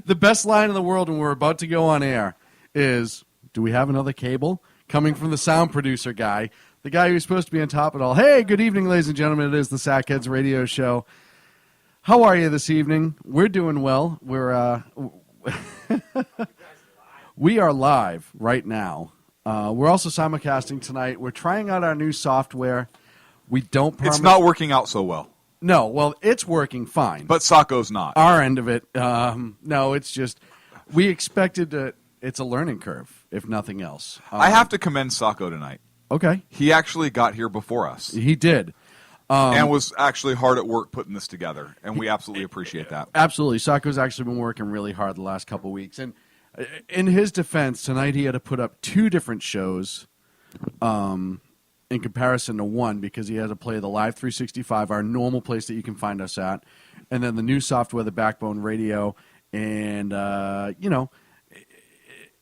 The best line in the world when we're about to go on air is, do we have another cable? Coming from the sound producer guy, the guy who's supposed to be on top of it all. Hey, good evening, ladies and gentlemen. It is the Sackheads Radio Show. How are you this evening? We're doing well. We are live right now. We're also simulcasting tonight. We're trying out our new software. We don't promise... It's not working out so well. No, well, it's working fine. But Sacco's not. Our end of it, no, it's just, we expected to, it's a learning curve, if nothing else. I have to commend Sacco tonight. Okay. He actually got here before us. He did. And was actually hard at work putting this together, and we absolutely appreciate that. Absolutely. Sacco's actually been working really hard the last couple of weeks. And in his defense, tonight he had to put up 2 different shows, in comparison to one, because he had to play the Live 365, our normal place that you can find us at, and then the new software, the Backbone Radio, and,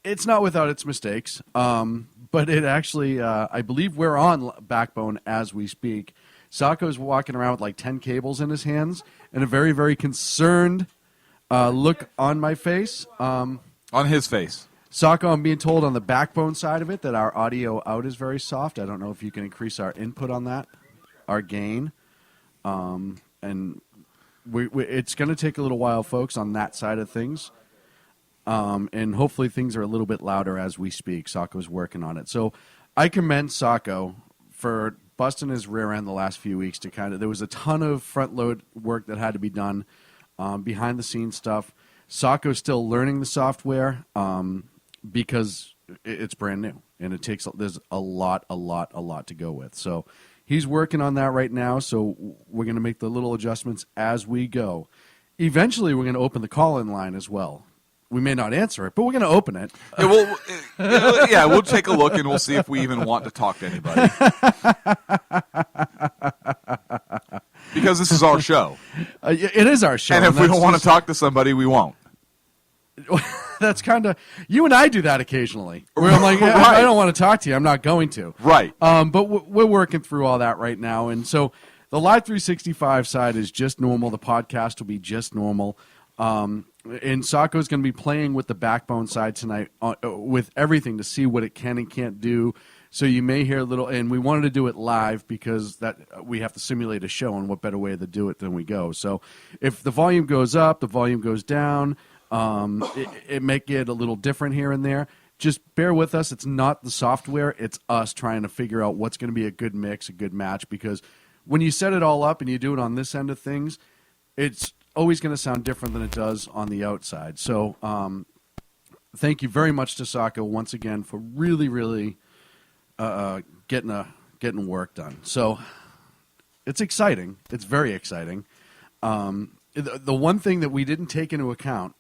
it's not without its mistakes, but it actually, I believe we're on Backbone as we speak. Sacco's walking around with like 10 cables in his hands, and a very, very concerned look on my face. On his face. Sacco, I'm being told on the Backbone side of it that our audio out is very soft. I don't know if you can increase our input on that, our gain. And it's going to take a little while, folks, on that side of things. And hopefully things are a little bit louder as we speak. Sacco's working on it. So I commend Sacco for busting his rear end the last few weeks to there was a ton of front load work that had to be done, behind the scenes stuff. Sacco's still learning the software, because it's brand new and there's a lot to go with. So he's working on that right now. So we're going to make the little adjustments as we go. Eventually we're going to open the call-in line as well. We may not answer it, but we're going to open it. Yeah, we'll take a look and we'll see if we even want to talk to anybody. Because this is our show. It is our show. And if we don't want to talk to somebody, we won't. That's kind of, you and I do that occasionally. Where I'm like, yeah, Right. I don't want to talk to you. I'm not going to. Right. But we're working through all that right now. And so the Live 365 side is just normal. The podcast will be just normal. And Sacco's going to be playing with the Backbone side tonight with everything to see what it can and can't do. So you may hear a little, and we wanted to do it live because that we have to simulate a show, and what better way to do it than we go. So if the volume goes up, the volume goes down, it may get a little different here and there. Just bear with us. It's not the software. It's us trying to figure out what's going to be a good mix, a good match, because when you set it all up and you do it on this end of things, it's always going to sound different than it does on the outside. So thank you very much to Sacco once again for really getting work done. So it's exciting. It's very exciting. The one thing that we didn't take into account,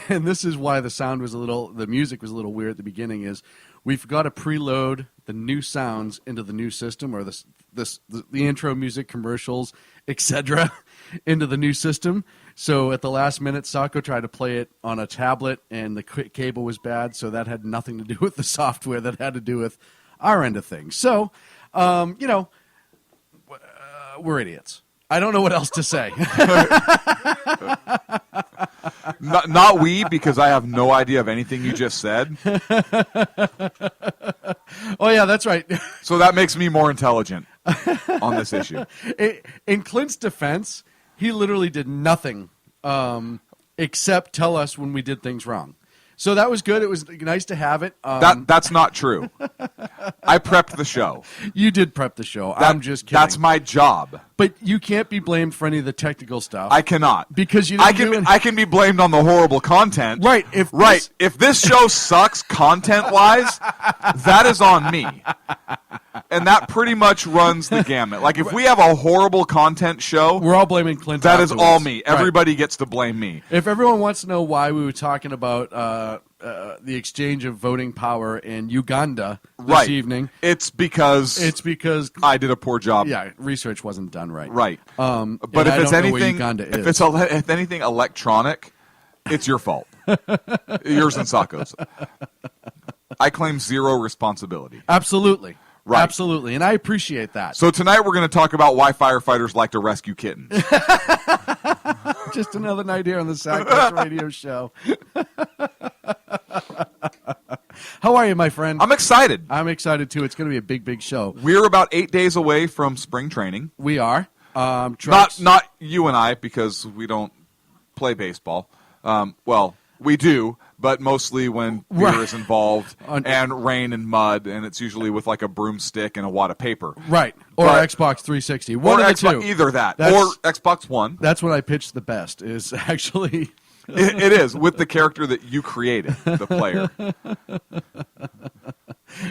and this is why the music was a little weird at the beginning, is we forgot to preload the new sounds into the new system, or the intro music, commercials, etc., into the new system. So at the last minute, Sacco tried to play it on a tablet, and the cable was bad, so that had nothing to do with the software. That had to do with our end of things. So, we're idiots. I don't know what else to say. Not we, because I have no idea of anything you just said. Oh, yeah, that's right. So that makes me more intelligent on this issue. In Clint's defense, he literally did nothing except tell us when we did things wrong. So that was good. It was nice to have it. That's not true. I prepped the show. You did prep the show. I'm just kidding. That's my job. But you can't be blamed for any of the technical stuff. I cannot. Because you I can be blamed on the horrible content. Right. If this show sucks content-wise, that is on me. And that pretty much runs the gamut. Like, if we have a horrible content show, we're all blaming Clint. That is all me. Everybody gets to blame me. If everyone wants to know why we were talking about the exchange of voting power in Uganda this evening, it's because I did a poor job. Yeah, research wasn't done right. Right. But if it's anything electronic, it's your fault. Yours and Sacco's. I claim zero responsibility. Absolutely. Right. Absolutely, and I appreciate that. So tonight we're going to talk about why firefighters like to rescue kittens. Just another night here on the Southwest Radio Show. How are you, my friend? I'm excited. I'm excited, too. It's going to be a big, big show. We're about 8 days away from spring training. We are. Not you and I, because we don't play baseball. Well, we do, but mostly when beer is involved and rain and mud, and it's usually with like a broomstick and a wad of paper. Right. Or Xbox 360. One of the two. Either that. Or Xbox One. That's what I pitch the best, is actually... It is, with the character that you created, the player.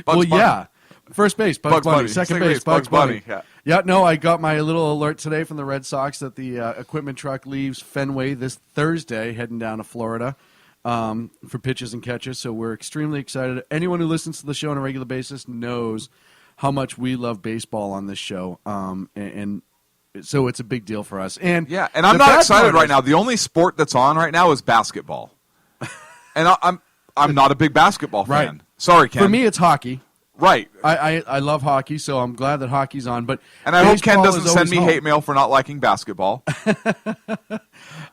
Bugs Bunny. Yeah. First base, Bugs Bunny. Second base, Bugs Bunny. Yeah, no, I got my little alert today from the Red Sox that the equipment truck leaves Fenway this Thursday, heading down to Florida for pitches and catches. So we're extremely excited. Anyone who listens to the show on a regular basis knows how much we love baseball on this show. And so it's a big deal for us. And I'm not excited right now. The only sport that's on right now is basketball. And I'm not a big basketball fan. Right. Sorry, Ken. For me, it's hockey. Right. I love hockey, so I'm glad that hockey's on. And I hope Ken doesn't send me hate mail for not liking basketball.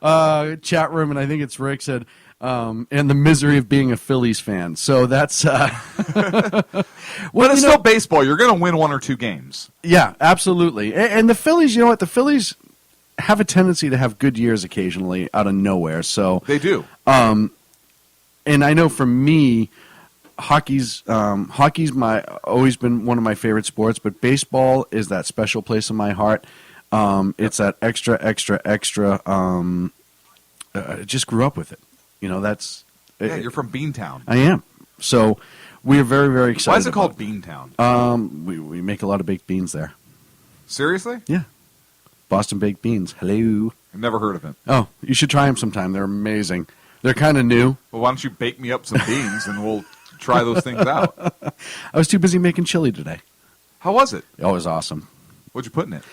Chat room, and I think it's Rick, said, and the misery of being a Phillies fan. So that's... But it's still baseball. You're going to win one or two games. Yeah, absolutely. And the Phillies, you know what? The Phillies have a tendency to have good years occasionally out of nowhere. So they do. And I know for me... Hockey's always been one of my favorite sports, but baseball is that special place in my heart. It's that extra. I just grew up with it. You know, that's. You're from Beantown. I am. So we are very, very excited. Why is it called Beantown? We make a lot of baked beans there. Seriously? Yeah. Boston baked beans. Hello. I've never heard of it. Oh, you should try them sometime. They're amazing. They're kind of new. Well, why don't you bake me up some beans and we'll try those things out. I was too busy making chili today. How was it? Oh, it was awesome. What'd you put in it?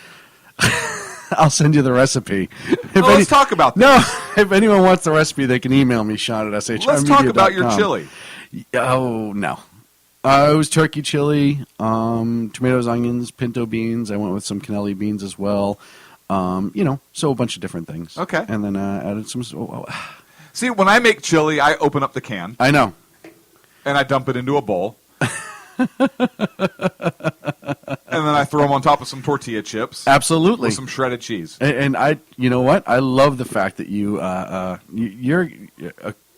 I'll send you the recipe. Let's talk about this. No, if anyone wants the recipe, they can email me, Sean at SHRmedia.com. Let's talk about your chili. Oh, no. It was turkey chili, tomatoes, onions, pinto beans. I went with some cannelli beans as well. So a bunch of different things. Okay. And then added some... See, when I make chili, I open up the can. I know. And I dump it into a bowl. And then I throw them on top of some tortilla chips. Absolutely. With some shredded cheese. And I, you know what? I love the fact that you're a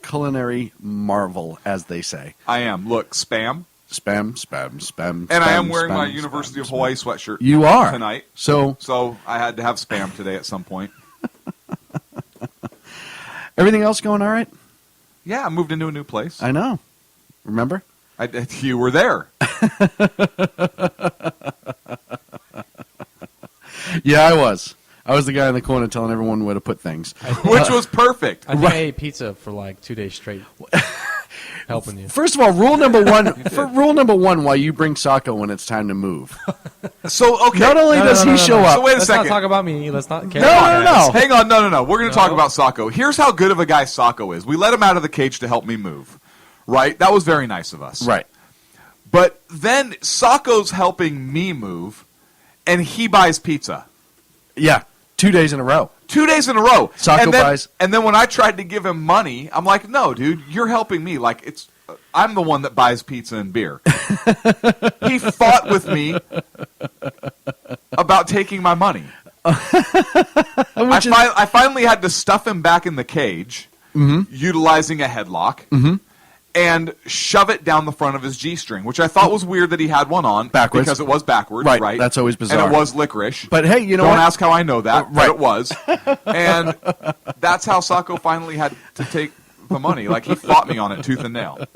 culinary marvel, as they say. I am. Look, spam. Spam. And I am wearing my University of Hawaii sweatshirt. You are. Tonight. So I had to have spam today at some point. Everything else going all right? Yeah, I moved into a new place. I know. Remember? You were there. Yeah, I was. I was the guy in the corner telling everyone where to put things. Which was perfect. I think I ate pizza for like 2 days straight. Helping you. First of all, rule number one, why you bring Sacco when it's time to move. So, okay. Not only does he show up. So, wait a Let's second. not talk about me. Let's not care. No. Hang on. No. We're going to talk about Sacco. Here's how good of a guy Sacco is. We let him out of the cage to help me move. Right? That was very nice of us. Right. But then Sacco's helping me move, and he buys pizza. Yeah. 2 days in a row. 2 days in a row. Sacco buys. And then when I tried to give him money, I'm like, no, dude, you're helping me. Like, I'm the one that buys pizza and beer. He fought with me about taking my money. I finally had to stuff him back in the cage, utilizing a headlock. and shove it down the front of his G-string, which I thought was weird that he had one on. Backwards. Because it was backwards, Right, right? that's always bizarre. And it was licorice. But hey, you know Don't what? ask how I know that, right. but it was. And that's how Sacco finally had to take the money. Like, he fought me on it tooth and nail.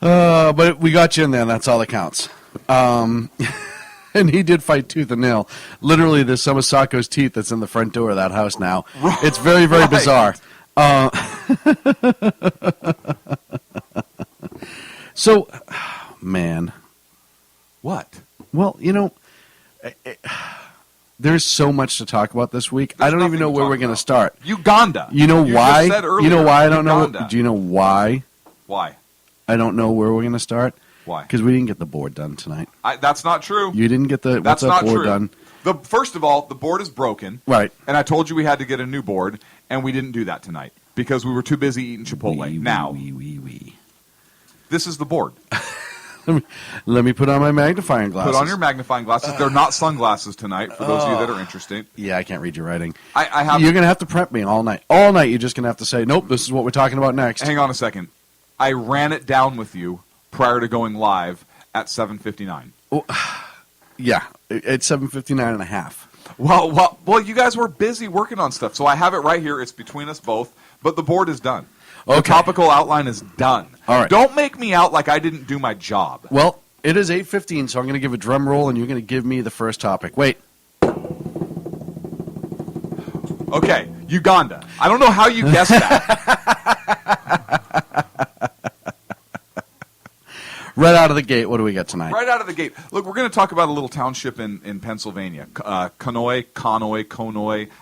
But we got you in there, and that's all that counts. And he did fight tooth and nail. Literally, there's some of Sacco's teeth that's in the front door of that house now. Right. It's very, very Right. bizarre. So, man. What? Well, you know, there's so much to talk about this week. There's I don't even nothing know to where talk we're going to about. start. Uganda. You know You why? just said earlier, You know why I don't Uganda. know? Do you know why Why? I don't know where we're going to start? Why? Because we didn't get the board done tonight. That's not true. You didn't get the That's what's up not board true. done. First of all, the board is broken. Right. And I told you we had to get a new board, and we didn't do that tonight because we were too busy eating Chipotle. Wee. This is the board. Let me put on my magnifying glasses. Put on your magnifying glasses. They're not sunglasses tonight, for those of you that are interested. Yeah, I can't read your writing. I have. You're going to have to prep me all night. All night, you're just going to have to say, nope, this is what we're talking about next. Hang on a second. I ran it down with you prior to going live at 7:59. Yeah, it's 7:59 and a half. Well, you guys were busy working on stuff, so I have it right here. It's between us both, but the board is done. The Okay. topical outline is done. All right. Don't make me out like I didn't do my job. Well, it is 8:15, so I'm going to give a drum roll, and you're going to give me the first topic. Wait. Okay, Uganda. I don't know how you guessed that. Right out of the gate, what do we got tonight? Right out of the gate. Look, we're going to talk about a little township in Pennsylvania. Conoy.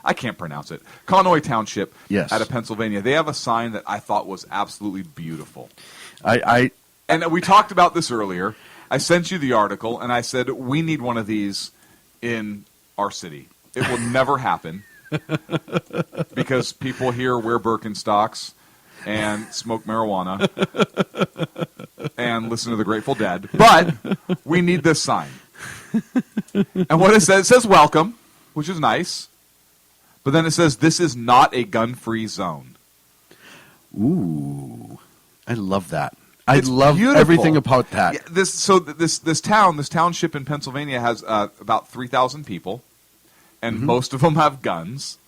I can't pronounce it. Conoy Township Yes. out of Pennsylvania. They have a sign that I thought was absolutely beautiful. And we talked about this earlier. I sent you the article, and I said, we need one of these in our city. It will never happen because people here wear Birkenstocks and smoke marijuana and listen to the Grateful Dead. But we need this sign. And what it says welcome, which is nice. But then it says, this is not a gun-free zone. Ooh, I love that. I It's love beautiful. everything about that. Yeah, this township in Pennsylvania has about 3,000 people, and most of them have guns.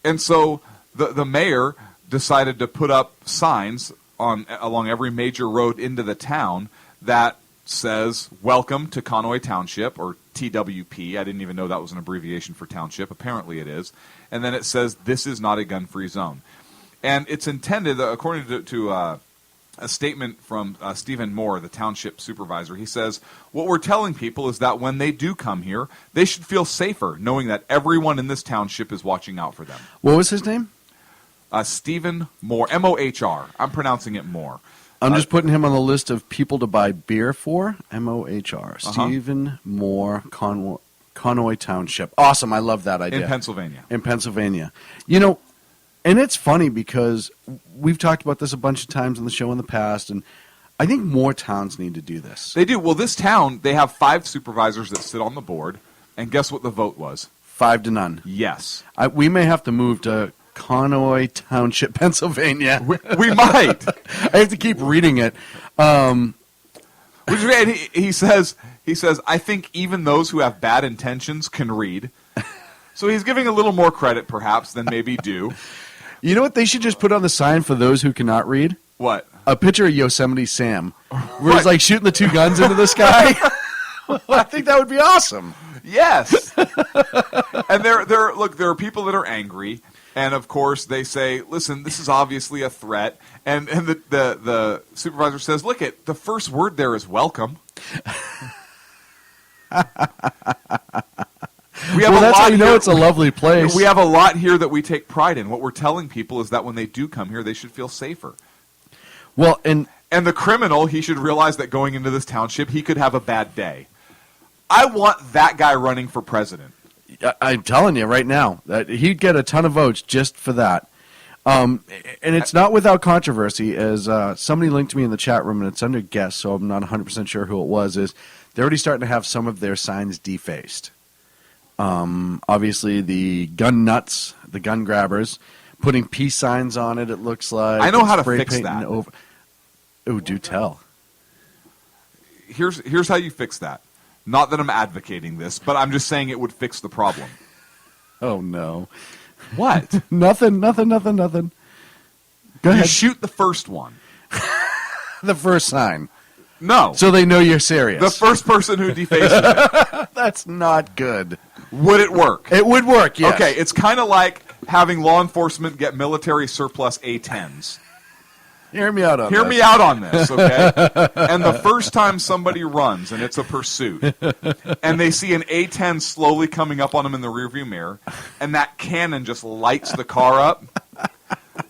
And so the mayor decided to put up signs along every major road into the town that says, welcome to Conoy Township, or TWP. I didn't even know that was an abbreviation for township. Apparently it is. And then it says, this is not a gun-free zone. And it's intended, according to a statement from Stephen Moore, the township supervisor. He says, what we're telling people is that when they do come here, they should feel safer knowing that everyone in this township is watching out for them. What was his name? Stephen Moore, M-O-H-R. I'm pronouncing it Moore. I'm just putting him on the list of people to buy beer for. M-O-H-R. Uh-huh. Stephen Moore, Conoy Township. Awesome. I love that idea. In Pennsylvania. In Pennsylvania. You know, and it's funny because we've talked about this a bunch of times on the show in the past, and I think more towns need to do this. They do. Well, this town, they have 5 supervisors that sit on the board, and guess what the vote was? 5-0. Yes. We may have to move to Conoy Township, Pennsylvania. We might. I have to keep reading it. Which, and he says, I think even those who have bad intentions can read. So he's giving a little more credit, perhaps, than maybe due. You know what they should just put on the sign for those who cannot read? What? A picture of Yosemite Sam, where he's like shooting the 2 guns into the sky. I think that would be awesome. Yes. And there are people that are angry, and of course they say, "Listen, this is obviously a threat." And the supervisor says, "Look, the first word there is welcome." That's how you know it's a lovely place. We have a lot here that we take pride in. What we're telling people is that when they do come here, they should feel safer. Well, and the criminal, he should realize that going into this township, he could have a bad day. I want that guy running for president. I'm telling you right now that he'd get a ton of votes just for that. And it's not without controversy, as somebody linked to me in the chat room, and it's under guest, so I'm not 100% sure who it was, is they're already starting to have some of their signs defaced. Obviously, the gun nuts, the gun grabbers, putting peace signs on it. It looks like I know how to spray fix painting that. Over. Oh, do tell. Here's how you fix that. Not that I'm advocating this, but I'm just saying it would fix the problem. Oh no. What? Nothing. Go You ahead. shoot the first one. The first sign, No. so they know you're serious. The first person who defaces it. That's not good. Would it work? It would work. Yes. Okay, it's kind of like having law enforcement get military surplus A-10s. Hear me out on Hear this. me out on this, okay? And the first time somebody runs and it's a pursuit, and they see an A-10 slowly coming up on them in the rearview mirror, and that cannon just lights the car up,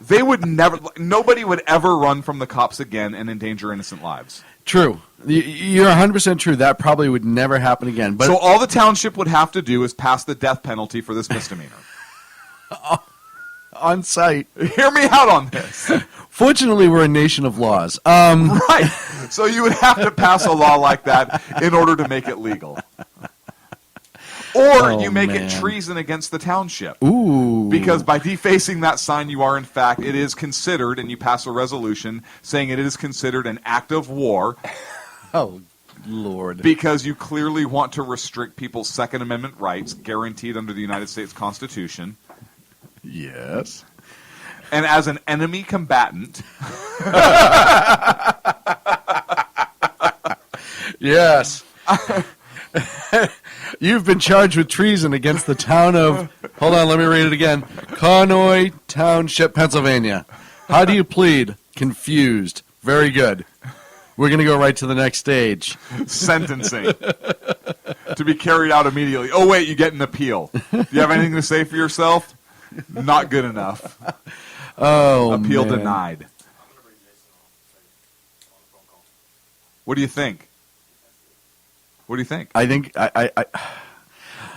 they would never, nobody would ever run from the cops again and endanger innocent lives. True. You're 100% true. That probably would never happen again. But So all the township would have to do is pass the death penalty for this misdemeanor. on site. Hear me out on this. Fortunately, we're a nation of laws. Right. So you would have to pass a law like that in order to make it legal. Or you make it treason against the township. Ooh. Because by defacing that sign, you are, in fact, it is considered, and you pass a resolution saying it is considered an act of war Oh, Lord. because you clearly want to restrict people's Second Amendment rights guaranteed under the United States Constitution. Yes. And as an enemy combatant, Yes. You've been charged with treason against the town of, hold on, let me read it again, Conoy Township, Pennsylvania. How do you plead? Confused. Very good. We're going to go right to the next stage. sentencing to be carried out immediately. Oh, wait, you get an appeal. Do you have anything to say for yourself? Not good enough. Oh, Appeal man. denied. What do you think? What do you think? I think,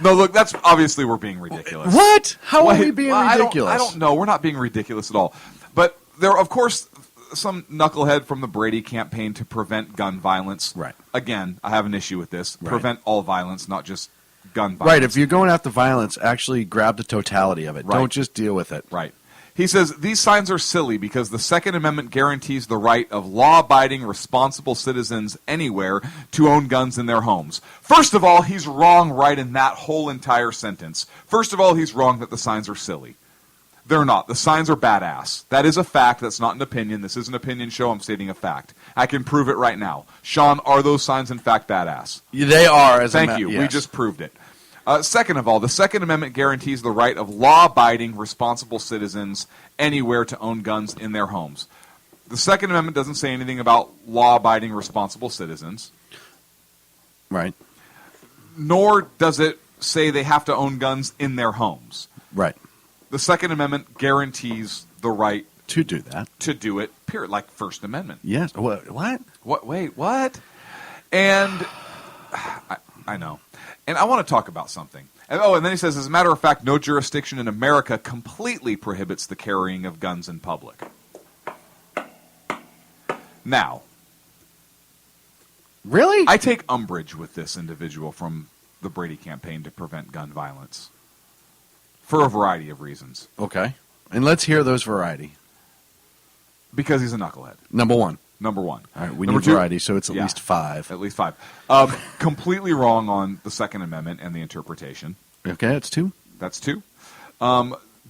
No, look, that's obviously we're being ridiculous. what? How are Wait, we being well, ridiculous? I don't know. We're not being ridiculous at all. But there are, of course, some knucklehead from the Brady campaign to prevent gun violence. Right. Again, I have an issue with this. Right. Prevent all violence, not just gun violence. Right, if you're going after violence, actually grab the totality of it. Right. Don't just deal with it. Right. He says, these signs are silly because the Second Amendment guarantees the right of law-abiding, responsible citizens anywhere to own guns in their homes. First of all, he's wrong right in that whole entire sentence. First of all, he's wrong that the signs are silly. They're not. The signs are badass. That is a fact. That's not an opinion. This is an opinion show. I'm stating a fact. I can prove it right now. Sean, are those signs in fact badass? They are. Thank you. Yes. We just proved it. Second of all, the Second Amendment guarantees the right of law-abiding, responsible citizens anywhere to own guns in their homes. The Second Amendment doesn't say anything about law-abiding, responsible citizens, Right. nor does it say they have to own guns in their homes. Right. The Second Amendment guarantees the right To do that. to do it, period, like First Amendment. Yes. What? What? Wait, what? And I know. And I want to talk about something. And then he says, as a matter of fact, no jurisdiction in America completely prohibits the carrying of guns in public. Now, Really? I take umbrage with this individual from the Brady campaign to prevent gun violence for a variety of reasons. Okay. And let's hear those variety. Because he's a knucklehead, Number one. number one. All right, we Number need two- variety, so it's at Yeah. least 5. At least 5. Completely wrong on the Second Amendment and the interpretation. Okay, it's 2. That's 2.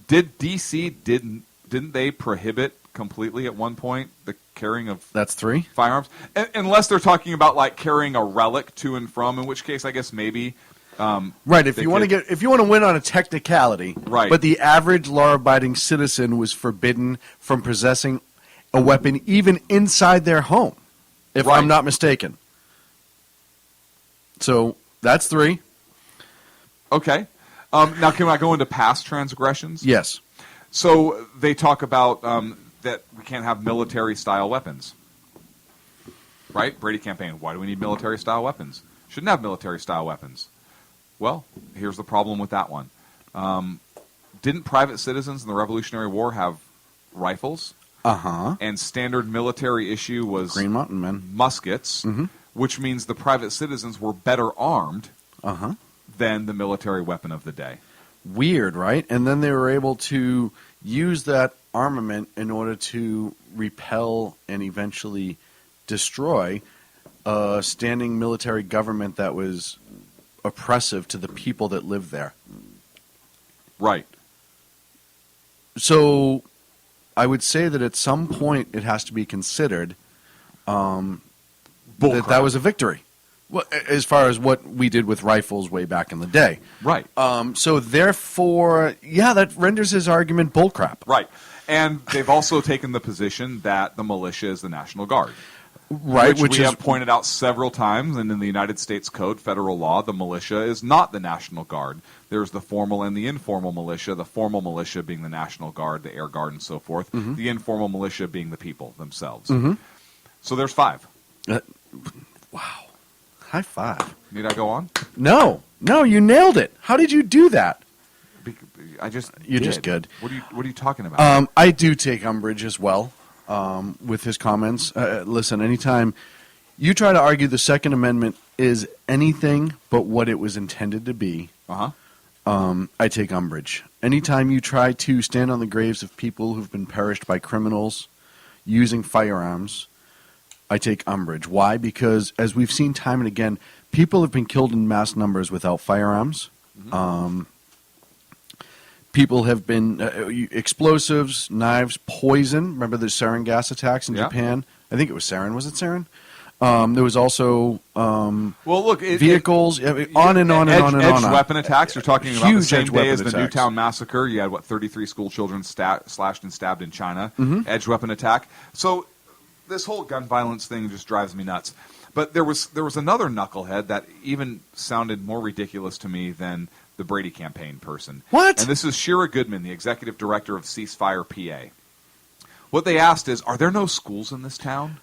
Did D.C. didn't they prohibit completely at one point the carrying of That's 3. firearms? Unless they're talking about like carrying a relic to and from, in which case I guess maybe. Right. If They you want to could- win on a technicality, Right. But the average law-abiding citizen was forbidden from possessing a weapon even inside their home, if Right. I'm not mistaken. So that's 3. Okay. Now can I go into past transgressions? Yes. So they talk about that we can't have military-style weapons. Right? Brady campaign. Why do we need military-style weapons? Shouldn't have military-style weapons. Well, here's the problem with that one. Didn't private citizens in the Revolutionary War have rifles? Uh-huh. And standard military issue was Green Mountain Men. muskets, which means the private citizens were better armed Uh-huh. than the military weapon of the day. Weird, right? And then they were able to use that armament in order to repel and eventually destroy a standing military government that was oppressive to the people that lived there. Right. So I would say that at some point it has to be considered that was a victory. Well, as far as what we did with rifles way back in the day. Right. So therefore, yeah, that renders his argument bullcrap. Right. And they've also taken the position that the militia is the National Guard. Right, which we is have pointed out several times, and in the United States Code, federal law, the militia is not the National Guard. There's the formal and the informal militia, the formal militia being the National Guard, the Air Guard, and so forth, the informal militia being the people themselves. So there's 5. Wow. High five. Need I go on? No, you nailed it. How did you do that? You're just good. What are you talking about? I do take umbrage as well with his comments. Listen, anytime you try to argue the Second Amendment is anything but what it was intended to be, I take umbrage. Anytime you try to stand on the graves of people who've been perished by criminals using firearms, I take umbrage. Why? Because as we've seen time and again, people have been killed in mass numbers without firearms. People have been explosives, knives, poison. Remember the sarin gas attacks in Japan? I think it was sarin. Was it sarin? There was also vehicles, on and on and on and on. Edge weapon attacks. You're talking about the same day as the attacks. Newtown massacre. You had 33 school children slashed and stabbed in China. Edge weapon attack. So this whole gun violence thing just drives me nuts. But there was another knucklehead that even sounded more ridiculous to me than the Brady campaign person. What? And this is Shira Goodman, the executive director of Ceasefire PA. What they asked is, are there no schools in this town?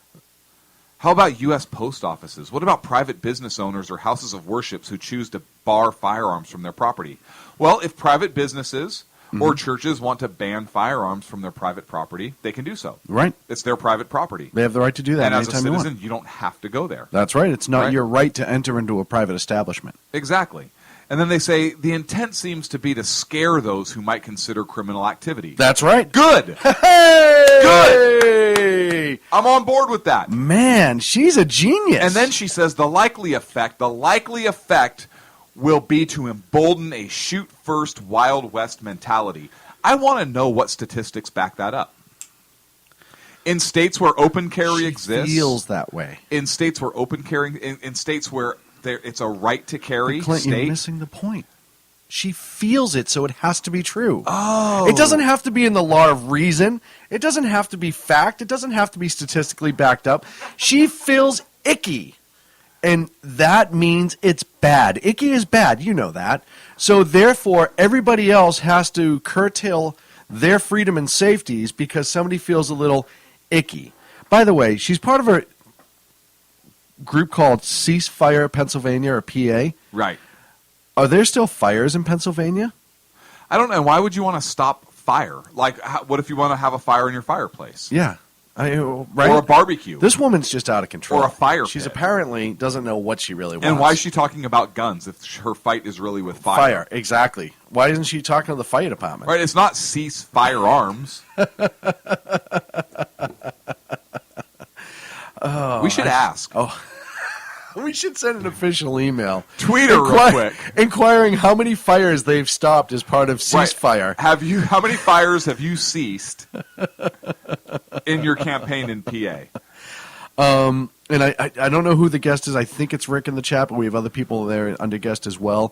How about U.S. post offices? What about private business owners or houses of worships who choose to bar firearms from their property? Well, if private businesses or churches want to ban firearms from their private property, they can do so. Right. It's their private property. They have the right to do that and as a anytime citizen, you don't have to go there. That's right. It's not your right to enter into a private establishment. Exactly. And then they say, the intent seems to be to scare those who might consider criminal activity. That's right. Good. Hey! Good. I'm on board with that. Man, she's a genius. And then she says the likely effect will be to embolden a shoot-first Wild West mentality. I want to know what statistics back that up. In states where open carry exists. Feels that way. In states where open carry, in states where it's a right to carry. Clint, state. You're missing the point. She feels it, so it has to be true. Oh. It doesn't have to be in the law of reason. It doesn't have to be fact. It doesn't have to be statistically backed up. She feels icky. And that means it's bad. Icky is bad. You know that. So therefore, everybody else has to curtail their freedom and safeties because somebody feels a little icky. By the way, she's part of a group called Ceasefire Pennsylvania, or PA. Right. Are there still fires in Pennsylvania? I don't know. Why would you want to stop fire? Like, what if you want to have a fire in your fireplace? Yeah. Right? Or a barbecue. This woman's just out of control. Or a fire She's pit. apparently doesn't know what she really wants. And why is she talking about guns if her fight is really with fire? Fire, exactly. Why isn't she talking to the fire department? Right, it's not cease firearms. We should ask. We should send an official email. Tweet her real quick. Inquiring how many fires they've stopped as part of ceasefire. Right. How many fires have you ceased in your campaign in PA? And I don't know who the guest is. I think it's Rick in the chat, but we have other people there under guest as well.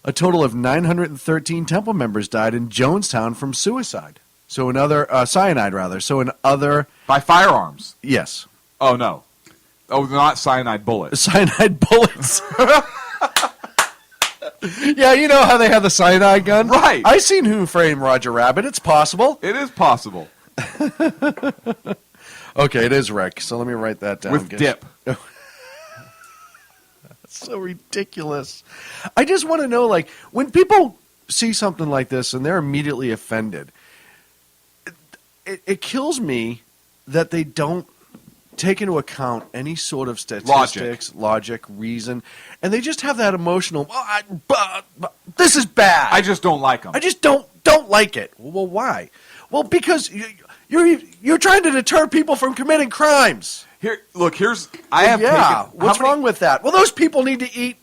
A total of 913 Temple members died in Jonestown from suicide. So cyanide rather. So by firearms. Yes. Oh no. Oh, not cyanide bullets. Cyanide bullets. Yeah, you know how they have the cyanide gun? Right. I seen Who Framed Roger Rabbit. It's possible. It is possible. Okay, it is Rick. So let me write that down. With dip. That's so ridiculous. I just want to know, like, when people see something like this and they're immediately offended, it kills me that they don't take into account any sort of statistics, logic, reason, and they just have that emotional, This is bad. I just don't like them. I just don't like it. Well, why? Well, because you're trying to deter people from committing crimes. I have taken. What's wrong with that? Well, those people need to eat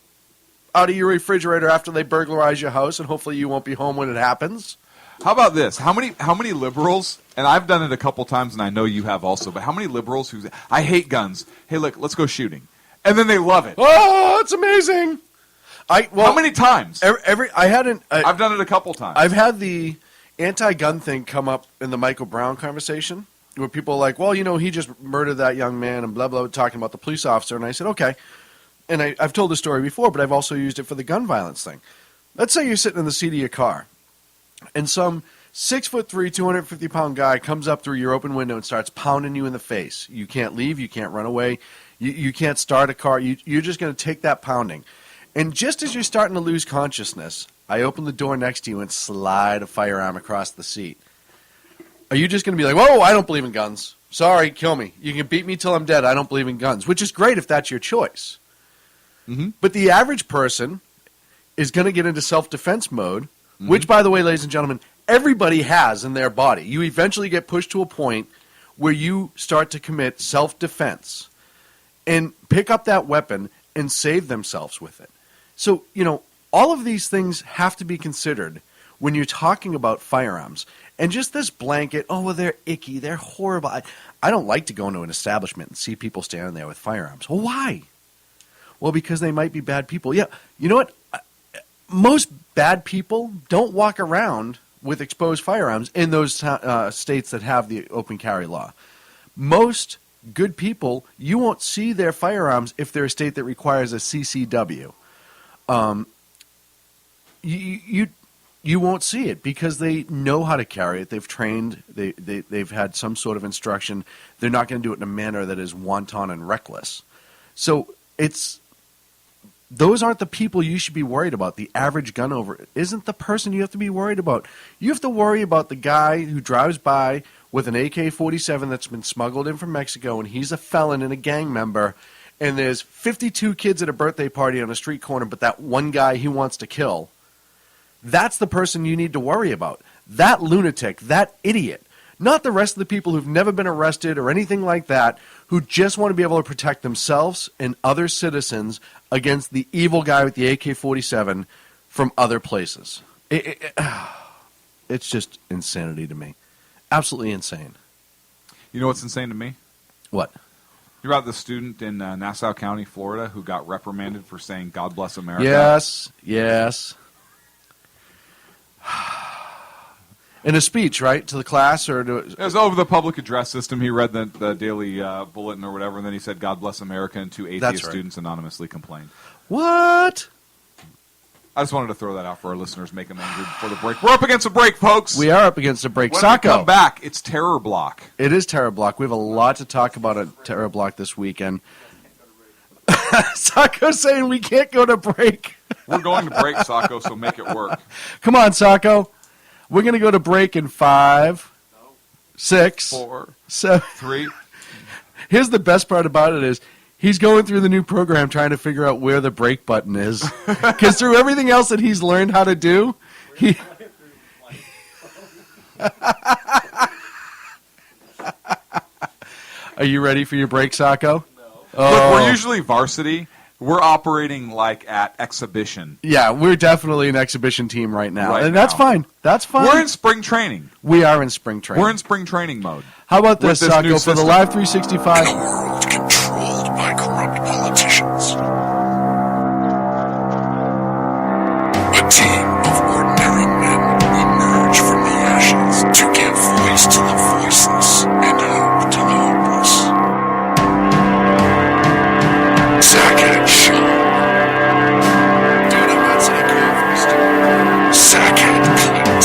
out of your refrigerator after they burglarize your house, and hopefully you won't be home when it happens. How about this? How many liberals, and I've done it a couple times, and I know you have also, but how many liberals who I hate guns? Hey, look, let's go shooting, and then they love it. Oh, it's amazing. How many times? I've done it a couple times. I've had the anti-gun thing come up in the Michael Brown conversation, where people are like, well, he just murdered that young man and blah, blah, talking about the police officer. And I said, okay. And I've told the story before, but I've also used it for the gun violence thing. Let's say you're sitting in the seat of your car, and some 6'3", 250-pound guy comes up through your open window and starts pounding you in the face. You can't leave. You can't run away. You can't start a car. You're just going to take that pounding. And just as you're starting to lose consciousness, I open the door next to you and slide a firearm across the seat. Are you just going to be like, whoa, I don't believe in guns. Sorry, kill me. You can beat me till I'm dead. I don't believe in guns, which is great if that's your choice. Mm-hmm. But the average person is going to get into self-defense mode, which, by the way, ladies and gentlemen, everybody has in their body. You eventually get pushed to a point where you start to commit self-defense and pick up that weapon and save themselves with it. So, all of these things have to be considered when you're talking about firearms. And just this blanket, oh, well, they're icky, they're horrible. I don't like to go into an establishment and see people standing there with firearms. Well, why? Well, because they might be bad people. Yeah, you know what? Most bad people don't walk around with exposed firearms in those states that have the open carry law. Most good people, you won't see their firearms if they're a state that requires a CCW. You won't see it because they know how to carry it. They've trained. They've had some sort of instruction. They're not going to do it in a manner that is wanton and reckless. So those aren't the people you should be worried about. The average gun owner isn't the person you have to be worried about. You have to worry about the guy who drives by with an AK-47 that's been smuggled in from Mexico, and he's a felon and a gang member, and there's 52 kids at a birthday party on a street corner, but that one guy he wants to kill. That's the person you need to worry about. That lunatic, that idiot. Not the rest of the people who've never been arrested or anything like that, who just want to be able to protect themselves and other citizens against the evil guy with the AK-47 from other places. It's just insanity to me. Absolutely insane. You know what's insane to me? What? You're about the student in Nassau County, Florida, who got reprimanded for saying "God bless America." Yes. In a speech, right, to the class, or it was over the public address system. He read the daily bulletin or whatever, and then he said "God bless America," and two atheist students anonymously complained. What? I just wanted to throw that out for our listeners, make them angry before the break. We're up against a break, folks. We are up against a break. When Sacco. we come back, it's Terror Block. It is Terror Block. We have a lot to talk about at Terror Block this weekend. Sacco's saying we can't go to break. We're going to break, Sacco, so make it work. Come on, Sacco. We're going to go to break in 5, 6, 4, 7. 3. Here's the best part about it is he's going through the new program trying to figure out where the break button is. Because through everything else that he's learned how to do, he... Are you ready for your break, Sacco? No. Look, we're usually varsity. We're operating like at exhibition. Yeah, we're definitely an exhibition team right now. And that's fine. That's fine. We're in spring training. We are in spring training. We're in spring training mode. How about this, Sacco, for the Live 365? A world controlled by corrupt politicians. A team of ordinary men emerge from the ashes to give voice to the voiceless and hope to the hopeless. Sackhead Show. Dude, I'm not saying good. Sackhead Clint.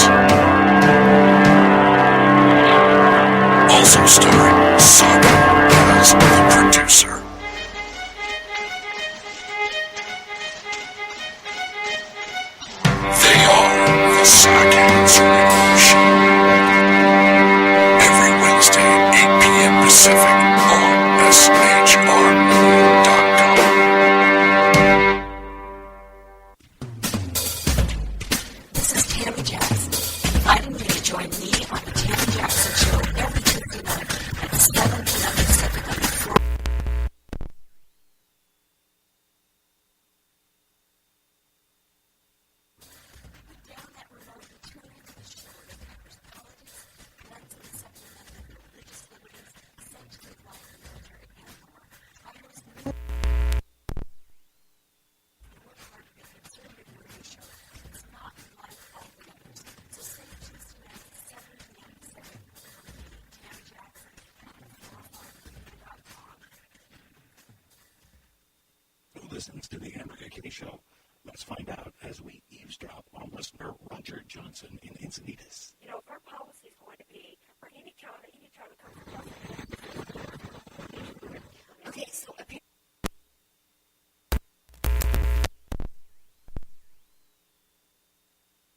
Also starring Sacco as the producer. They are the Sackheads Radio Show. Every Wednesday at 8 p.m. Pacific on SHRmedia.com. listens to the Andrea Kitty Show? Let's find out as we eavesdrop on listener Roger Johnson in Encinitas. You know, if our policy is going to be for any child that comes to okay, so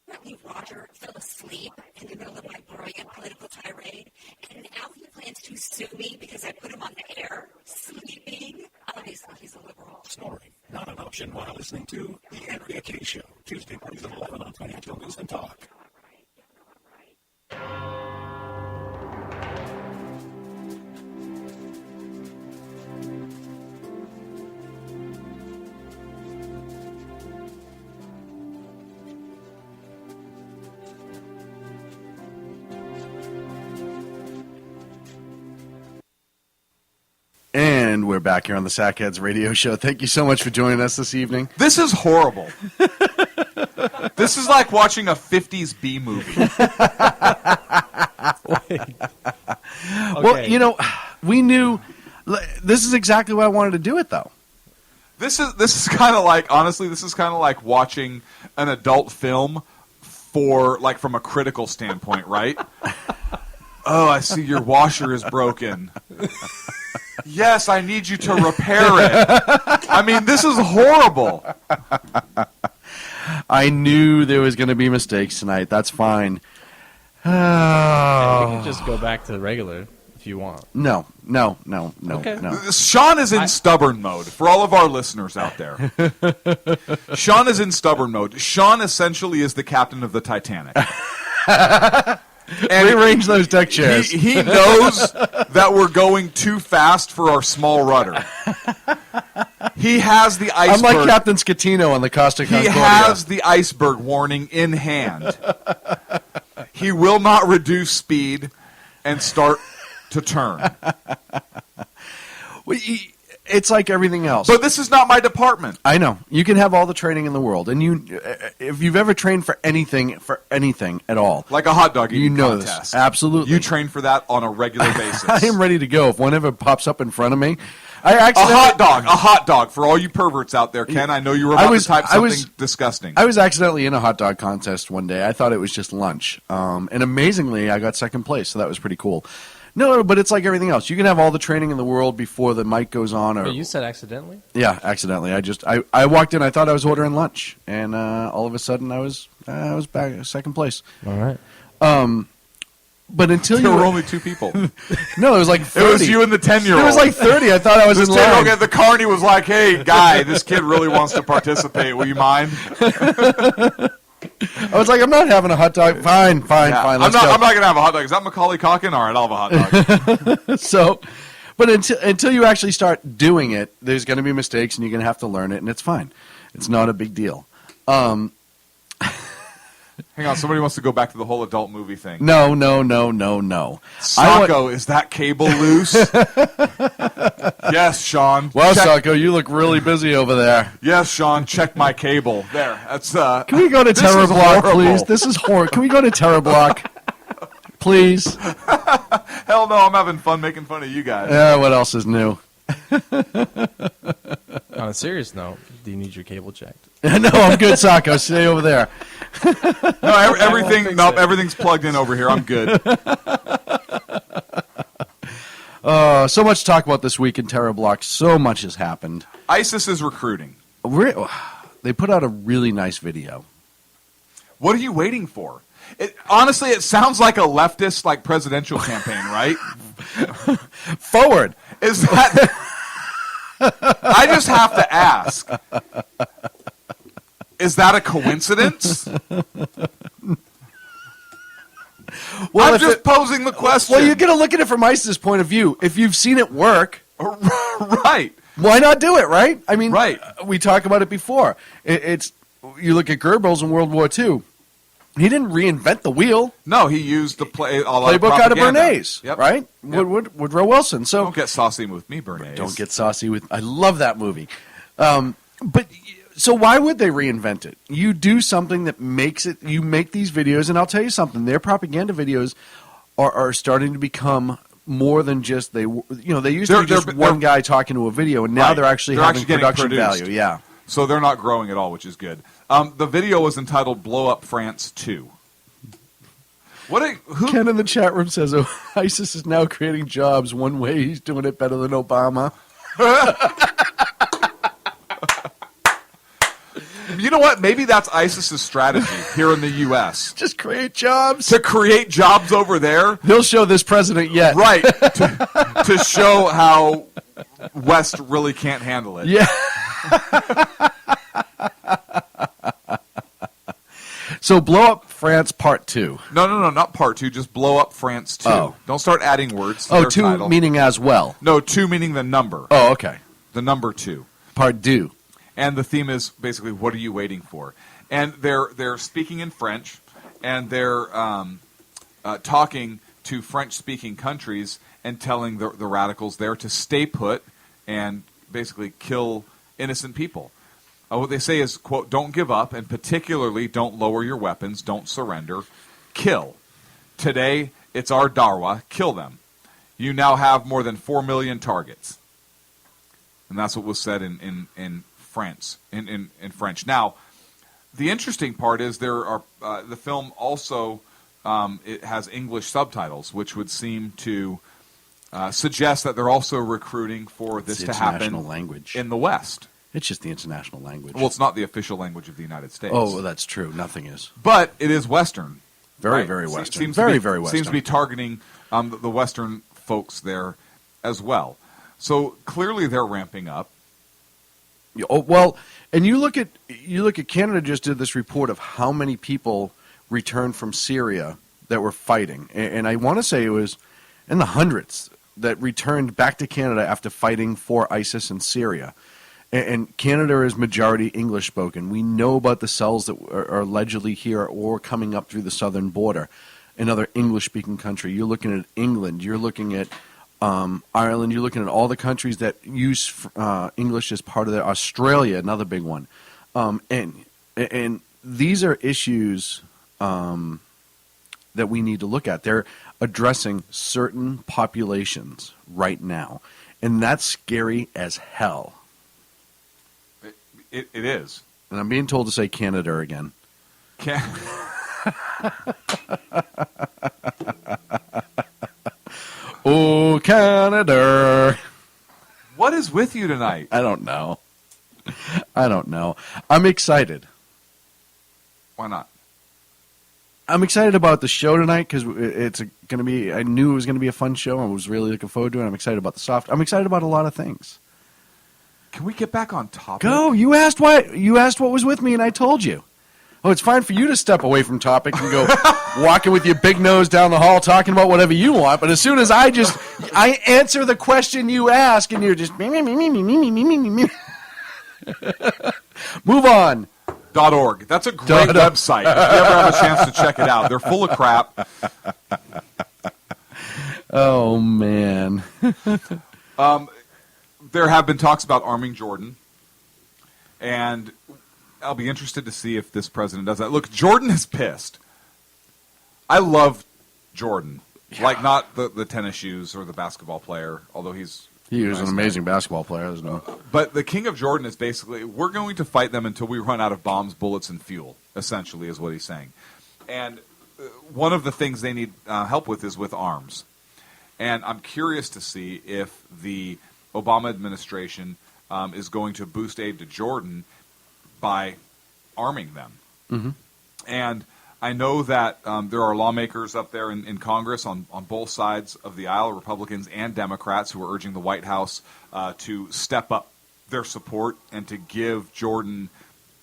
apparently Roger fell asleep in the middle of my brilliant political tirade, and now he plans to sue me because I put him on the air sleeping. Obviously, he's a liberal. Snoring, not an option while listening to the Andrea Kitty Show. Tuesday mornings at 11 on Financial News and Talk. And we're back here on the Sackheads Radio Show. Thank you so much for joining us this evening. This is horrible. This is like watching a 50s B movie. Well, you know, we knew this is exactly what I wanted to do it, though. This is kind of like, honestly, this is kind of like watching an adult film from a critical standpoint, right? Oh, I see your washer is broken. Yes, I need you to repair it. I mean, this is horrible. I knew there was going to be mistakes tonight. That's fine. You can just go back to the regular if you want. No. Okay. No. Sean is in stubborn mode. For all of our listeners out there, Sean is in stubborn mode. Sean essentially is the captain of the Titanic. And rearrange those deck chairs. He knows that we're going too fast for our small rudder. He has the iceberg. I'm like Captain Scatino on the Costa Concordia. He has the iceberg warning in hand. He will not reduce speed and start to turn. It's like everything else. But this is not my department. I know. You can have all the training in the world. And if you've ever trained for anything at all. Like a hot dog eating you know contest. This. Absolutely. You train for that on a regular basis. I am ready to go. If one ever pops up in front of me, a hot dog for all you perverts out there, Ken. I know you were about to type something disgusting. I was accidentally in a hot dog contest one day. I thought it was just lunch. And amazingly, I got second place, so that was pretty cool. No, but it's like everything else. You can have all the training in the world before the mic goes on. Or you said accidentally? Yeah, accidentally. I walked in. I thought I was ordering lunch, and all of a sudden I was back second place. All right. But until there were only two people. No, it was like 30. It was you and the 10-year-old. It was like 30. I thought I was in line. The carny was like, "Hey, guy, this kid really wants to participate. Will you mind?" I was like, I'm not having a hot dog. Fine. I'm not going to have a hot dog. Is that Macaulay Culkin? All right, I'll have a hot dog. But until you actually start doing it, there's going to be mistakes, and you're going to have to learn it, and it's fine. It's not a big deal. Hang on, somebody wants to go back to the whole adult movie thing. No. Sacco, is that cable loose? Yes, Sean. Well, Sacco, you look really busy over there. Yes, Sean, check my cable. There, that's. Can we go to Terror Block, please? This is horrible. Can we go to Terror Block, please? Hell no, I'm having fun making fun of you guys. Yeah, what else is new? On a serious note, do you need your cable checked? No, I'm good, Sacco. Stay over there. No, everything's plugged in over here. I'm good. So much to talk about this week in Terror Block. So much has happened. ISIS is recruiting. They put out a really nice video. What are you waiting for? Honestly, it sounds like a leftist presidential campaign, right? Forward. Is that? I just have to ask. Is that a coincidence? I'm just posing the question. Well, you're going to look at it from ISIS's point of view. If you've seen it work, right? Why not do it? Right? I mean, right. We talked about it before. You look at Goebbels in World War II. He didn't reinvent the wheel. No, he used the playbook out of Bernays, yep. right? Yep. Woodrow Wilson. So don't get saucy with me, Bernays. Don't get saucy with. I love that movie. But so why would they reinvent it? You do something that makes it. You make these videos, and I'll tell you something. Their propaganda videos are starting to become more than just they used to They're- be just they're- one guy talking to a video, and now Right. they're actually They're having actually getting production produced. value. Yeah. So they're not growing at all, which is good. The video was entitled "Blow Up France 2." Who? Ken in the chat room says, "Oh, ISIS is now creating jobs. One way he's doing it better than Obama." You know what? Maybe that's ISIS's strategy here in the U.S. Just create jobs. to create jobs over there, They'll show this president yet. right? To show how West really can't handle it. Yeah. So blow up France part 2. No, not part 2. Just blow up France 2. Oh. Don't start adding words. To Oh, their 2 title. meaning as well. No, 2 meaning the number. Oh, okay. The number 2. Part 2. And the theme is basically, what are you waiting for? And they're speaking in French, and they're talking to French-speaking countries and telling the radicals there to stay put and basically kill innocent people. What they say is, quote, don't give up, and particularly don't lower your weapons, don't surrender, kill. Today, it's our Darwa, kill them. You now have more than 4 million targets. And that's what was said in France, in French. Now, the interesting part is there are the film also it has English subtitles, which would seem to suggest that they're also recruiting for this It's to the international happen language. in the West. It's just the international language. Well, it's not the official language of the United States. Oh, well, that's true. Nothing is. But it is Western. Very, right? very Se- Western. Seems to Very, be- very Western. Seems to be targeting the Western folks there as well. So clearly they're ramping up. Oh, well, and you look at Canada just did this report of how many people returned from Syria that were fighting, and I want to say it was in the hundreds that returned back to Canada after fighting for ISIS in Syria. And Canada is majority English spoken. We know about the cells that are allegedly here or coming up through the southern border. Another English speaking country. You're looking at England. You're looking at Ireland. You're looking at all the countries that use English as part of their Australia, another big one. And these are issues that we need to look at. They're addressing certain populations right now, and that's scary as hell. It is. And I'm being told to say Canada again. Oh, Canada. What is with you tonight? I don't know. I'm excited. Why not? I'm excited about the show tonight because it's going to be. I knew it was going to be a fun show. I was really looking forward to it. I'm excited about the soft. I'm excited about a lot of things. Can we get back on topic? Go. You asked what was with me, and I told you. Oh, it's fine for you to step away from topic and go walking with your big nose down the hall talking about whatever you want. But as soon as I answer the question you ask, and you're just me. Move on. .org. That's a great website. If you ever have a chance to check it out, they're full of crap. Oh man. There have been talks about arming Jordan, and I'll be interested to see if this president does that. Look, Jordan is pissed. I love Jordan. Yeah. Like, not the tennis shoes or the basketball player, although he was an amazing basketball player. There's no. But the king of Jordan is basically, we're going to fight them until we run out of bombs, bullets, and fuel, essentially, is what he's saying. And one of the things they need help with is with arms. And I'm curious to see if the Obama administration is going to boost aid to Jordan by arming them. Mm-hmm. And I know that there are lawmakers up there in Congress on both sides of the aisle, Republicans and Democrats, who are urging the White House to step up their support and to give Jordan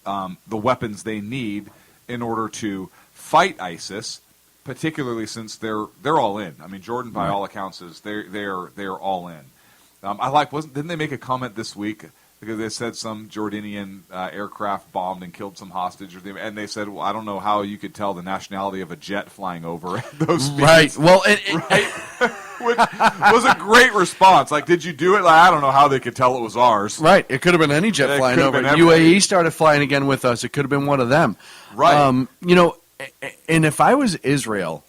the weapons they need in order to fight ISIS, particularly since they're all in. I mean, Jordan, by all accounts, is they're all in. Didn't they make a comment this week? Because they said some Jordanian aircraft bombed and killed some hostage, and they said, "Well, I don't know how you could tell the nationality of a jet flying over at those speeds." Right. Well, right? Which was a great response. Like, did you do it? Like, I don't know how they could tell it was ours. Right. It could have been any jet It flying could have over. been everything. UAE started flying again with us. It could have been one of them. Right. And if I was Israel,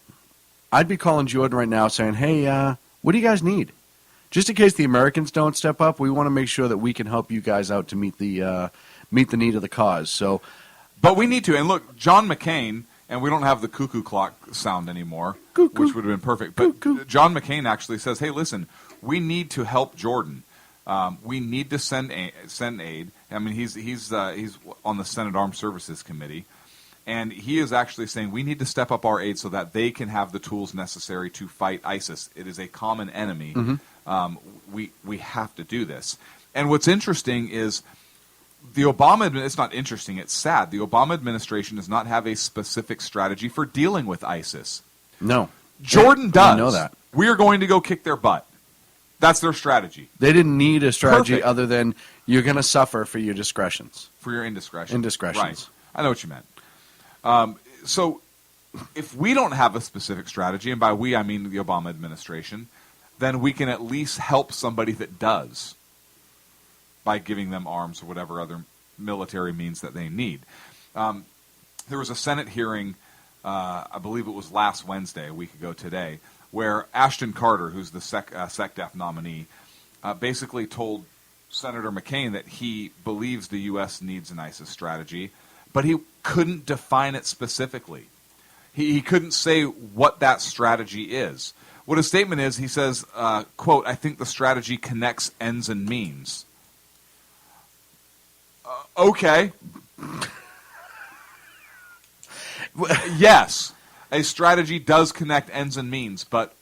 I'd be calling Jordan right now saying, "Hey, What do you guys need? Just in case the Americans don't step up, we want to make sure that we can help you guys out to meet the need of the cause. So, but we need to. And look, John McCain, and we don't have the cuckoo clock sound anymore, which would have been perfect. But John McCain actually says, "Hey, listen, we need to help Jordan. We need to send aid. I mean, he's on the Senate Armed Services Committee." And he is actually saying we need to step up our aid so that they can have the tools necessary to fight ISIS. It is a common enemy. We have to do this. And what's interesting is the Obama, it's not interesting, it's sad. The Obama administration does not have a specific strategy for dealing with ISIS. No. Jordan does. I know that. We are going to go kick their butt. That's their strategy. They didn't need a strategy Perfect. other than you're going to suffer for your discretions. For your indiscretions. Indiscretions. Right. I know what you meant. So if we don't have a specific strategy, and by we I mean the Obama administration, then we can at least help somebody that does by giving them arms or whatever other military means that they need. There was a Senate hearing, I believe it was last Wednesday, a week ago today, where Ashton Carter, who's the SecDef nominee, basically told Senator McCain that he believes the U.S. needs an ISIS strategy, but he couldn't define it specifically. He couldn't say what that strategy is. What his statement is, he says, quote, "I think the strategy connects ends and means." Okay. Yes, a strategy does connect ends and means, but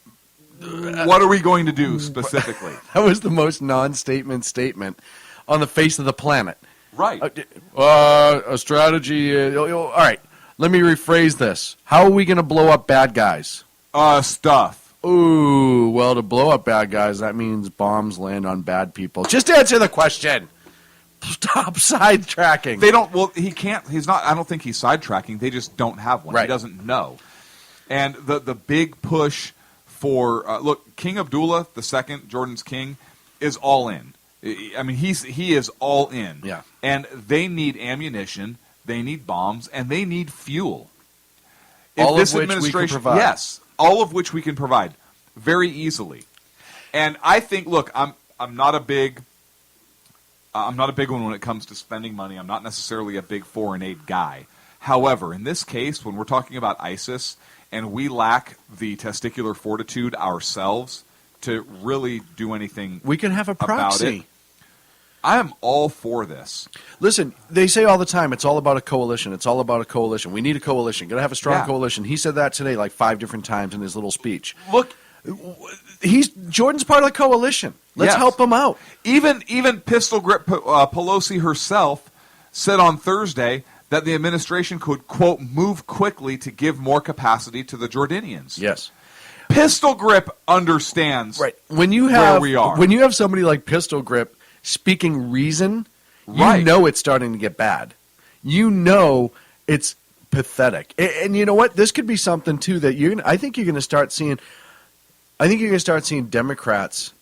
what are we going to do specifically? That was the most non-statement statement on the face of the planet. Right. A strategy. All right. Let me rephrase this. How are we going to blow up bad guys? Stuff. Ooh, well, to blow up bad guys, that means bombs land on bad people. Just answer the question. Stop sidetracking. They don't. Well, he can't. He's not. I don't think he's sidetracking. They just don't have one. Right. He doesn't know. And the big push for look, King Abdullah II, Jordan's king, is all in. I mean, he is all in. Yeah. And they need ammunition, they need bombs, and they need fuel. All of which we can provide. Yes, all of which we can provide very easily. And I think, look, I'm not a big one when it comes to spending money. I'm not necessarily a big foreign aid guy. However, in this case, when we're talking about ISIS and we lack the testicular fortitude ourselves to really do anything, we can have a proxy. About it, I am all for this. Listen, they say all the time, it's all about a coalition. It's all about a coalition. We need a coalition. Got to have a strong coalition. He said that today like 5 different times in his little speech. Look, Jordan's part of the coalition. Let's help him out. Even Pistol Grip Pelosi herself said on Thursday that the administration could, quote, move quickly to give more capacity to the Jordanians. Yes. Pistol Grip understands when you have, where we are. When you have somebody like Pistol Grip speaking reason, you know it's starting to get bad. You know it's pathetic. And you know what? This could be something, too, that I think you're going to start seeing. I think you're going to start seeing Democrats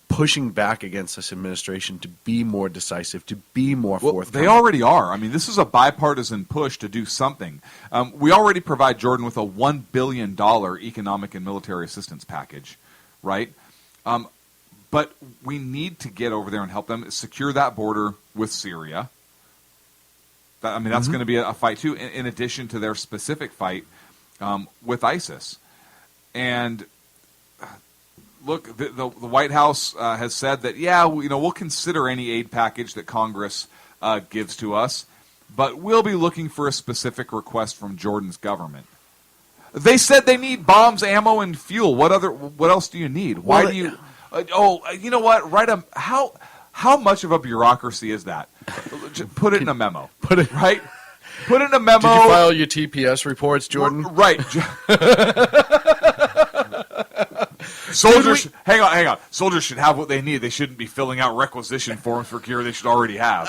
pushing back against this administration to be more decisive, to be more forthcoming. They already are. I mean, this is a bipartisan push to do something. We already provide Jordan with a $1 billion economic and military assistance package, right? But we need to get over there and help them secure that border with Syria. That's going to be a fight, too, in addition to their specific fight with ISIS. And look, the White House has said that, we'll consider any aid package that Congress gives to us, but we'll be looking for a specific request from Jordan's government. They said they need bombs, ammo, and fuel. What else do you need? Why do you? You know what? How much of a bureaucracy is that? Just put it in a memo. Put it in a memo. Did you file your TPS reports, Jordan? Right. Soldiers, hang on. Soldiers should have what they need. They shouldn't be filling out requisition forms for gear they should already have.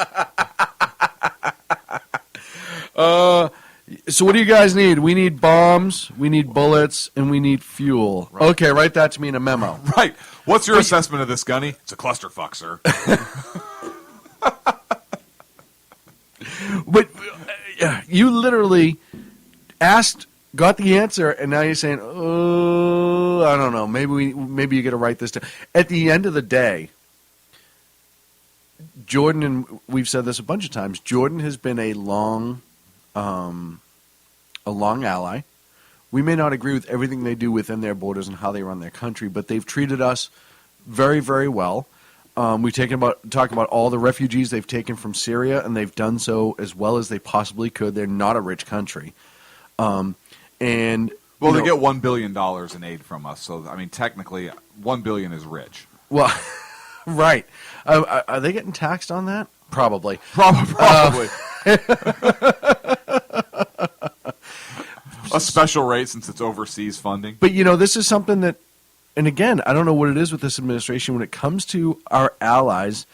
So what do you guys need? We need bombs, we need bullets, and we need fuel. Right. Okay, write that to me in a memo. Right. What's your assessment of this, Gunny? It's a clusterfuck, sir. But you literally got the answer, and now you're saying, I don't know. Maybe you got to write this down. At the end of the day, Jordan, and we've said this a bunch of times, Jordan has been a long ally. We may not agree with everything they do within their borders and how they run their country, but they've treated us very, very well. We talk about all the refugees they've taken from Syria, and they've done so as well as they possibly could. They're not a rich country, and they get $1 billion in aid from us. So I mean, technically, $1 billion is rich. Well, right? Are they getting taxed on that? Probably. Probably. A special rate since it's overseas funding. But this is something that. And again, I don't know what it is with this administration. When it comes to our allies,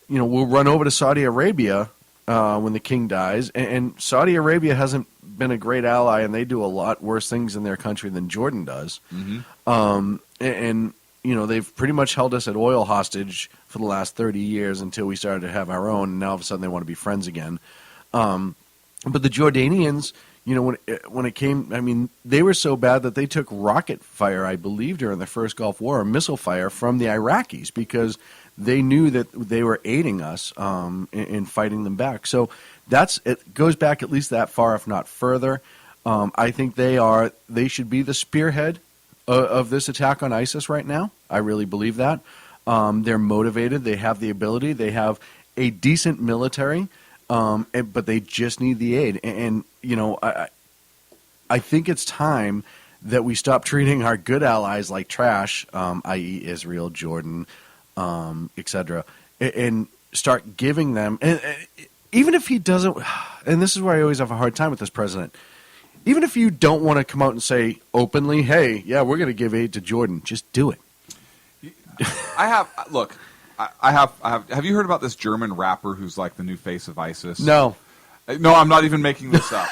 we'll run over to Saudi Arabia when the king dies. And Saudi Arabia hasn't been a great ally, and they do a lot worse things in their country than Jordan does. Mm-hmm. And they've pretty much held us at oil hostage for the last 30 years until we started to have our own. And now all of a sudden they want to be friends again. But the Jordanians... when it came, I mean, they were so bad that they took rocket fire, I believe, during the first Gulf War, or missile fire from the Iraqis because they knew that they were aiding us in fighting them back. So it goes back at least that far, if not further. I think they should be the spearhead of this attack on ISIS right now. I really believe that. They're motivated. They have the ability. They have a decent military. But they just need the aid. And I think it's time that we stop treating our good allies like trash, i.e. Israel, Jordan, etc., and start giving them, and even if he doesn't, and this is where I always have a hard time with this president, even if you don't want to come out and say openly, hey, yeah, we're going to give aid to Jordan, just do it. Have you heard about this German rapper who's like the new face of ISIS? No, I'm not even making this up.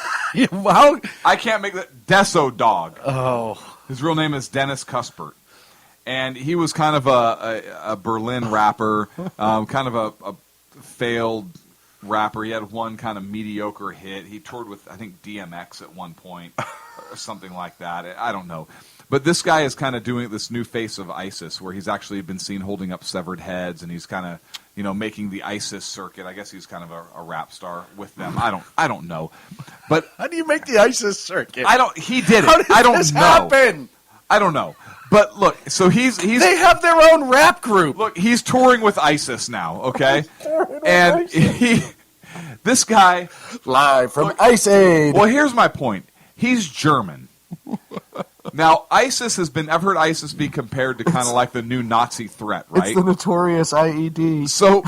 How? I can't make that. Deso Dog. Oh, his real name is Dennis Cuthbert, and he was kind of a Berlin rapper, kind of a failed rapper. He had one kind of mediocre hit. He toured with, I think, DMX at one point, or something like that. I don't know. But this guy is kind of doing this new face of ISIS, where he's actually been seen holding up severed heads, and he's kind of, making the ISIS circuit. I guess he's kind of a rap star with them. I don't know. But how do you make the ISIS circuit? He did it. How does I don't this know. happen? I don't know. But look, so he's they have their own rap group. Look, he's touring with ISIS now, okay? And this guy live from Ice Aid. Well, here's my point. He's German. Now, ISIS I've heard ISIS be compared to kind of like the new Nazi threat, right? It's the notorious IED. So,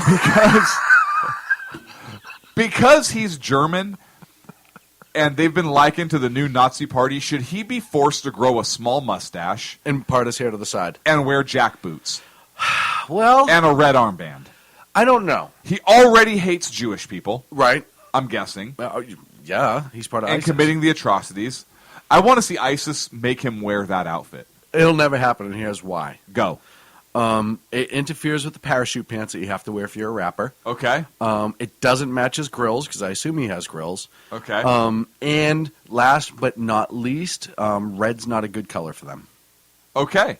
because he's German and they've been likened to the new Nazi party, should he be forced to grow a small mustache and part his hair to the side and wear jack boots? Well, and a red armband. I don't know. He already hates Jewish people. Right. I'm guessing. Yeah, he's part of ISIS. And committing the atrocities. I want to see ISIS make him wear that outfit. It'll never happen, and here's why. Go. It interferes with the parachute pants that you have to wear if you're a rapper. Okay. It doesn't match his grills, because I assume he has grills. Okay. And last but not least, red's not a good color for them. Okay.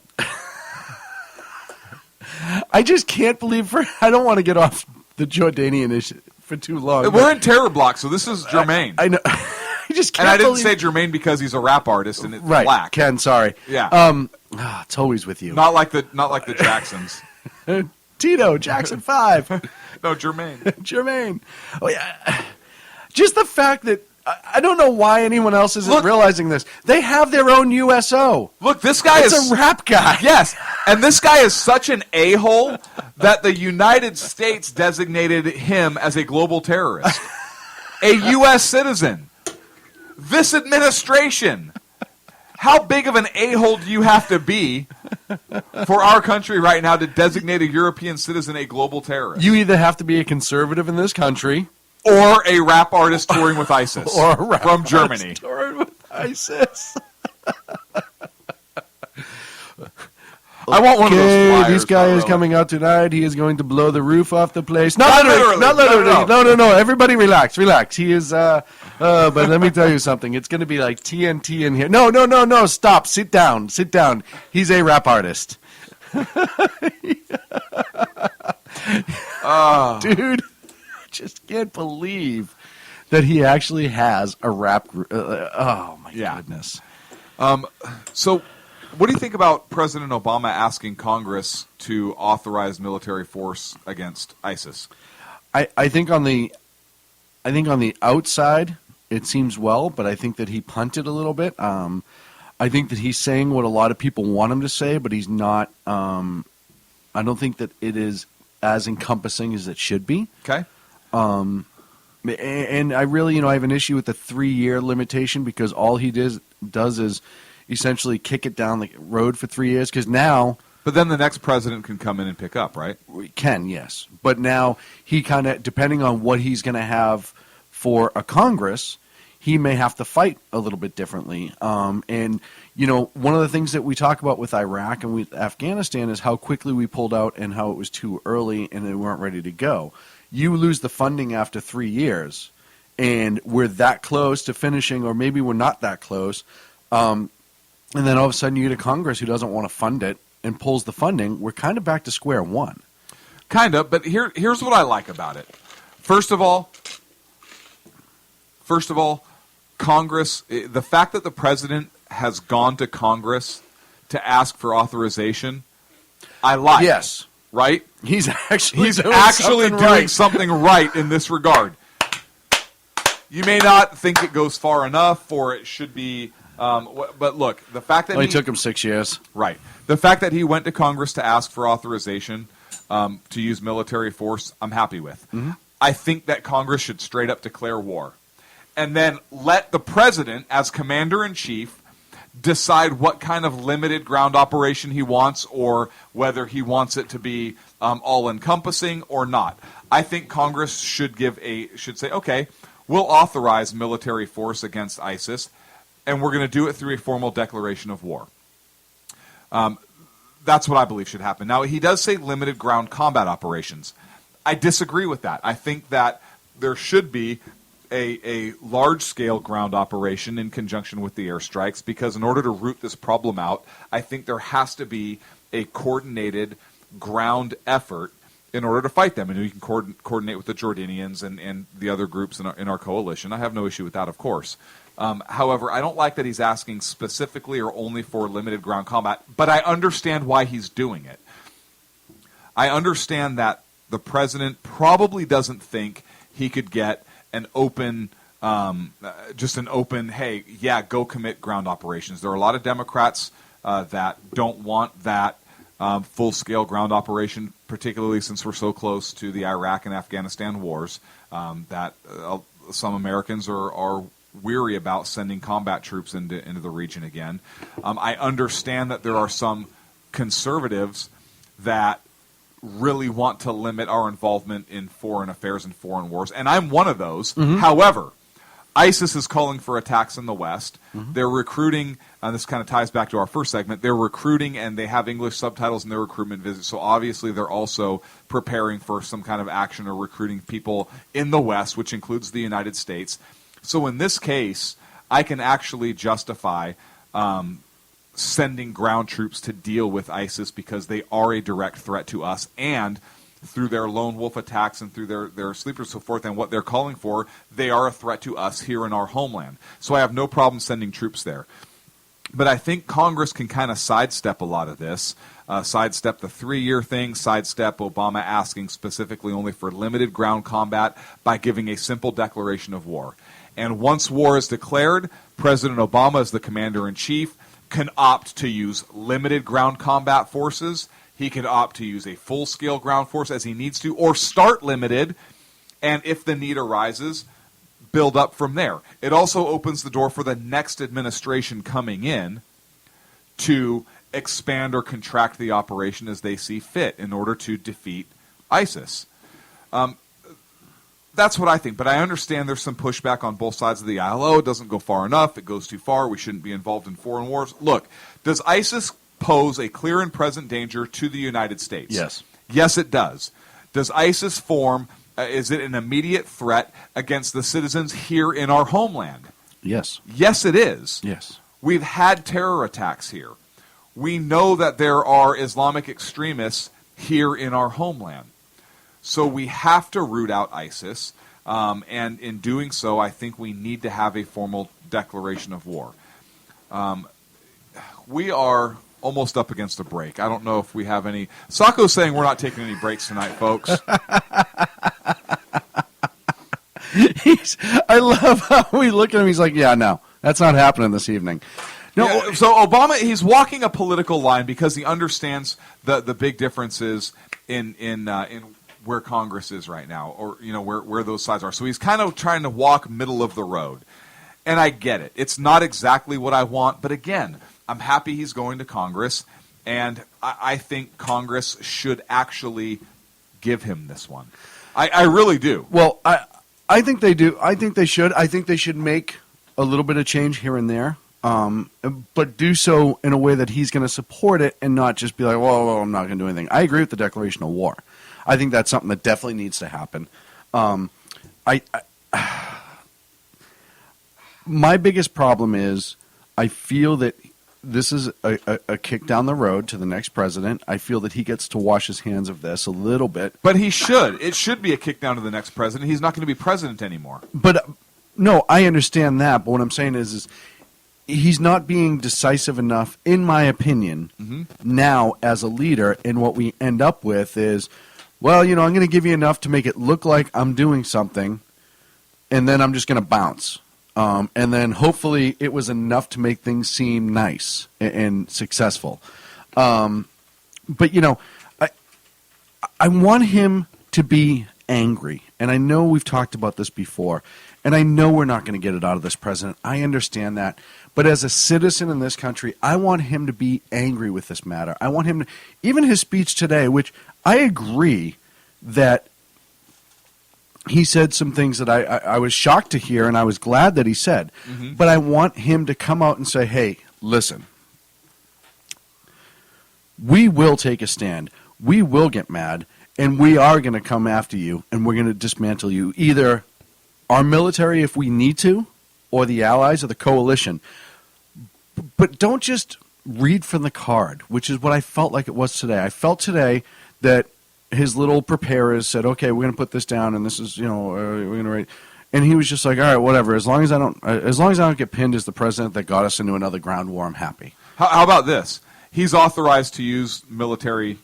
I just can't believe I don't want to get off the Jordanian issue for too long. We're in terror block, so this is Jermaine. I know. I just can't. And I didn't say Jermaine because he's a rap artist and it's right. black. Ken, sorry. Yeah. It's always with you. Not like the Jacksons. Tito, Jackson 5. No, Jermaine. Jermaine. Oh yeah. Just the fact that I don't know why anyone else isn't realizing this. They have their own USO. Look, this guy is a rap guy. Yes. And this guy is such an a-hole that the United States designated him as a global terrorist. A U.S. citizen. This administration. How big of an a-hole do you have to be for our country right now to designate a European citizen a global terrorist? You either have to be a conservative in this country, or a rap artist touring with ISIS, or a rap from Germany, artist touring with ISIS. I want one of those Okay, flyers, this guy not is really. coming out tonight. He is going to blow the roof off the place. Not Not literally. Not literally. literally. No. Everybody relax. He is, but let me tell you something. It's going to be like TNT in here. No. Stop. Sit down. He's a rap artist. Dude, I just can't believe that he actually has a rap group. Oh, my goodness. So, what do you think about President Obama asking Congress to authorize military force against ISIS? I think on the outside it seems well, but I think that he punted a little bit. I think that he's saying what a lot of people want him to say, but he's not. I don't think that it is as encompassing as it should be. Okay. And I really, I have an issue with the 3-year limitation because all he does is essentially kick it down the road for 3 years. Because now, But then the next president can come in and pick up, right? we can, yes, but now he kind of, depending on what he's going to have for a Congress, he may have to fight a little bit differently. And one of the things that we talk about with Iraq and with Afghanistan is how quickly we pulled out and how it was too early and they weren't ready to go. You lose the funding after 3 years, and we're that close to finishing, or maybe we're not that close. And then all of a sudden you get a Congress who doesn't want to fund it and pulls the funding. We're kind of back to square one. Kind of, but here's what I like about it. First of all, Congress, the fact that the president has gone to Congress to ask for authorization, I like. Yes. Right? He's actually doing something right in this regard. You may not think it goes far enough, or it should be. But look, the fact that only took him 6 years. Right. The fact that he went to Congress to ask for authorization to use military force, I'm happy with. Mm-hmm. I think that Congress should straight up declare war, and then let the president, as commander-in-chief, decide what kind of limited ground operation he wants, or whether he wants it to be all-encompassing or not. I think Congress should say, okay, we'll authorize military force against ISIS, and we're going to do it through a formal declaration of war. That's what I believe should happen. Now, he does say limited ground combat operations. I disagree with that. I think that there should be a large-scale ground operation in conjunction with the airstrikes, because in order to root this problem out, I think there has to be a coordinated ground effort in order to fight them. And you can coordinate with the Jordanians and the other groups in our coalition. I have no issue with that, of course. However, I don't like that he's asking specifically or only for limited ground combat, but I understand why he's doing it. I understand that the president probably doesn't think he could get an open, hey, yeah, go commit ground operations. There are a lot of Democrats that don't want that full-scale ground operation, particularly since we're so close to the Iraq and Afghanistan wars, that some Americans are weary about sending combat troops into the region again. I understand that there are some conservatives that really want to limit our involvement in foreign affairs and foreign wars, and I'm one of those. Mm-hmm. However, ISIS is calling for attacks in the West. Mm-hmm. They're recruiting, and this kind of ties back to our first segment, they're recruiting, and they have English subtitles in their recruitment visits, so obviously they're also preparing for some kind of action or recruiting people in the West, which includes the United States. So in this case, I can actually justify sending ground troops to deal with ISIS because they are a direct threat to us, and through their lone wolf attacks and through their sleepers and so forth and what they're calling for, they are a threat to us here in our homeland. So I have no problem sending troops there. But I think Congress can kind of sidestep a lot of this, sidestep the 3-year thing, sidestep Obama asking specifically only for limited ground combat by giving a simple declaration of war. And once war is declared, President Obama, as the commander-in-chief, can opt to use limited ground combat forces. He can opt to use a full-scale ground force as he needs to, or start limited, and if the need arises, build up from there. It also opens the door for the next administration coming in to expand or contract the operation as they see fit in order to defeat ISIS. That's what I think, but I understand there's some pushback on both sides of the aisle. Oh, it doesn't go far enough. It goes too far. We shouldn't be involved in foreign wars. Look, does ISIS pose a clear and present danger to the United States? Yes. Yes, it does. Does ISIS form, is it an immediate threat against the citizens here in our homeland? Yes. Yes, it is. Yes. We've had terror attacks here. We know that there are Islamic extremists here in our homeland. So we have to root out ISIS, and in doing so, I think we need to have a formal declaration of war. We are almost up against a break. I don't know if we have any. Sacco's saying we're not taking any breaks tonight, folks. I love how we look at him. He's like, yeah, no, that's not happening this evening. No, Yeah, so Obama, he's walking a political line because he understands the big differences in where Congress is right now, or where those sides are. So he's kind of trying to walk middle of the road, and I get it. It's not exactly what I want, but again, I'm happy he's going to Congress, and I think Congress should actually give him this one. I really do. Well, I think they do. I think they should. I think they should make a little bit of change here and there, but do so in a way that he's going to support it and not just be like, well, I'm not going to do anything. I agree with the declaration of war. I think that's something that definitely needs to happen. My biggest problem is I feel that this is a kick down the road to the next president. I feel that he gets to wash his hands of this a little bit. But he should. It should be a kick down to the next president. He's not going to be president anymore. But no, I understand that. But what I'm saying is he's not being decisive enough, in my opinion, now as a leader. And what we end up with is, well, I'm going to give you enough to make it look like I'm doing something, and then I'm just going to bounce. And then hopefully it was enough to make things seem nice and successful. But, I want him to be angry. And I know we've talked about this before. And I know we're not going to get it out of this president. I understand that. But as a citizen in this country, I want him to be angry with this matter. I want him to, even his speech today, which I agree that he said some things that I was shocked to hear, and I was glad that he said. But I want him to come out and say, hey, listen, we will take a stand. We will get mad, and we are going to come after you, and we're going to dismantle you. Either our military, if we need to, or the allies or the coalition. But don't just read from the card, which is what I felt like it was today. I felt today that his little preparers said, okay, we're going to put this down, and this is, we're going to write. And he was just like, all right, whatever. As long as I don't get pinned as the president that got us into another ground war, I'm happy. How about this? He's authorized to use military,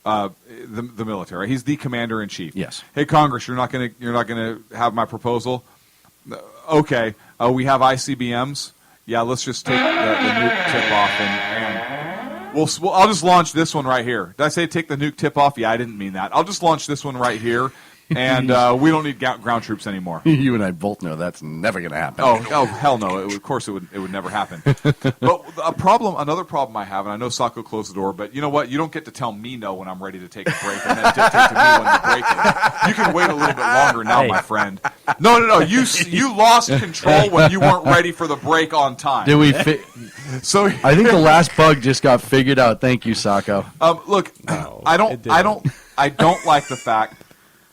the military. He's the commander in chief. Yes. Hey, Congress, you're not going to have my proposal. Okay. We have ICBMs. Yeah, let's just take the nuke tip off and I'll just launch this one right here. Did I say take the nuke tip off? Yeah, I didn't mean that. I'll just launch this one right here, and we don't need ground troops anymore. You and I both know that's never going to happen. Oh, hell no! Of course, it would never happen. But another problem I have, and I know Sacco closed the door, but you know what? You don't get to tell me no when I'm ready to take a break, and then dictate to me when the break is. You can wait a little bit longer now, my friend. No. You lost control when you weren't ready for the break on time. Did we? So I think the last bug just got figured out. Thank you, Sacco. Look, I don't like the fact.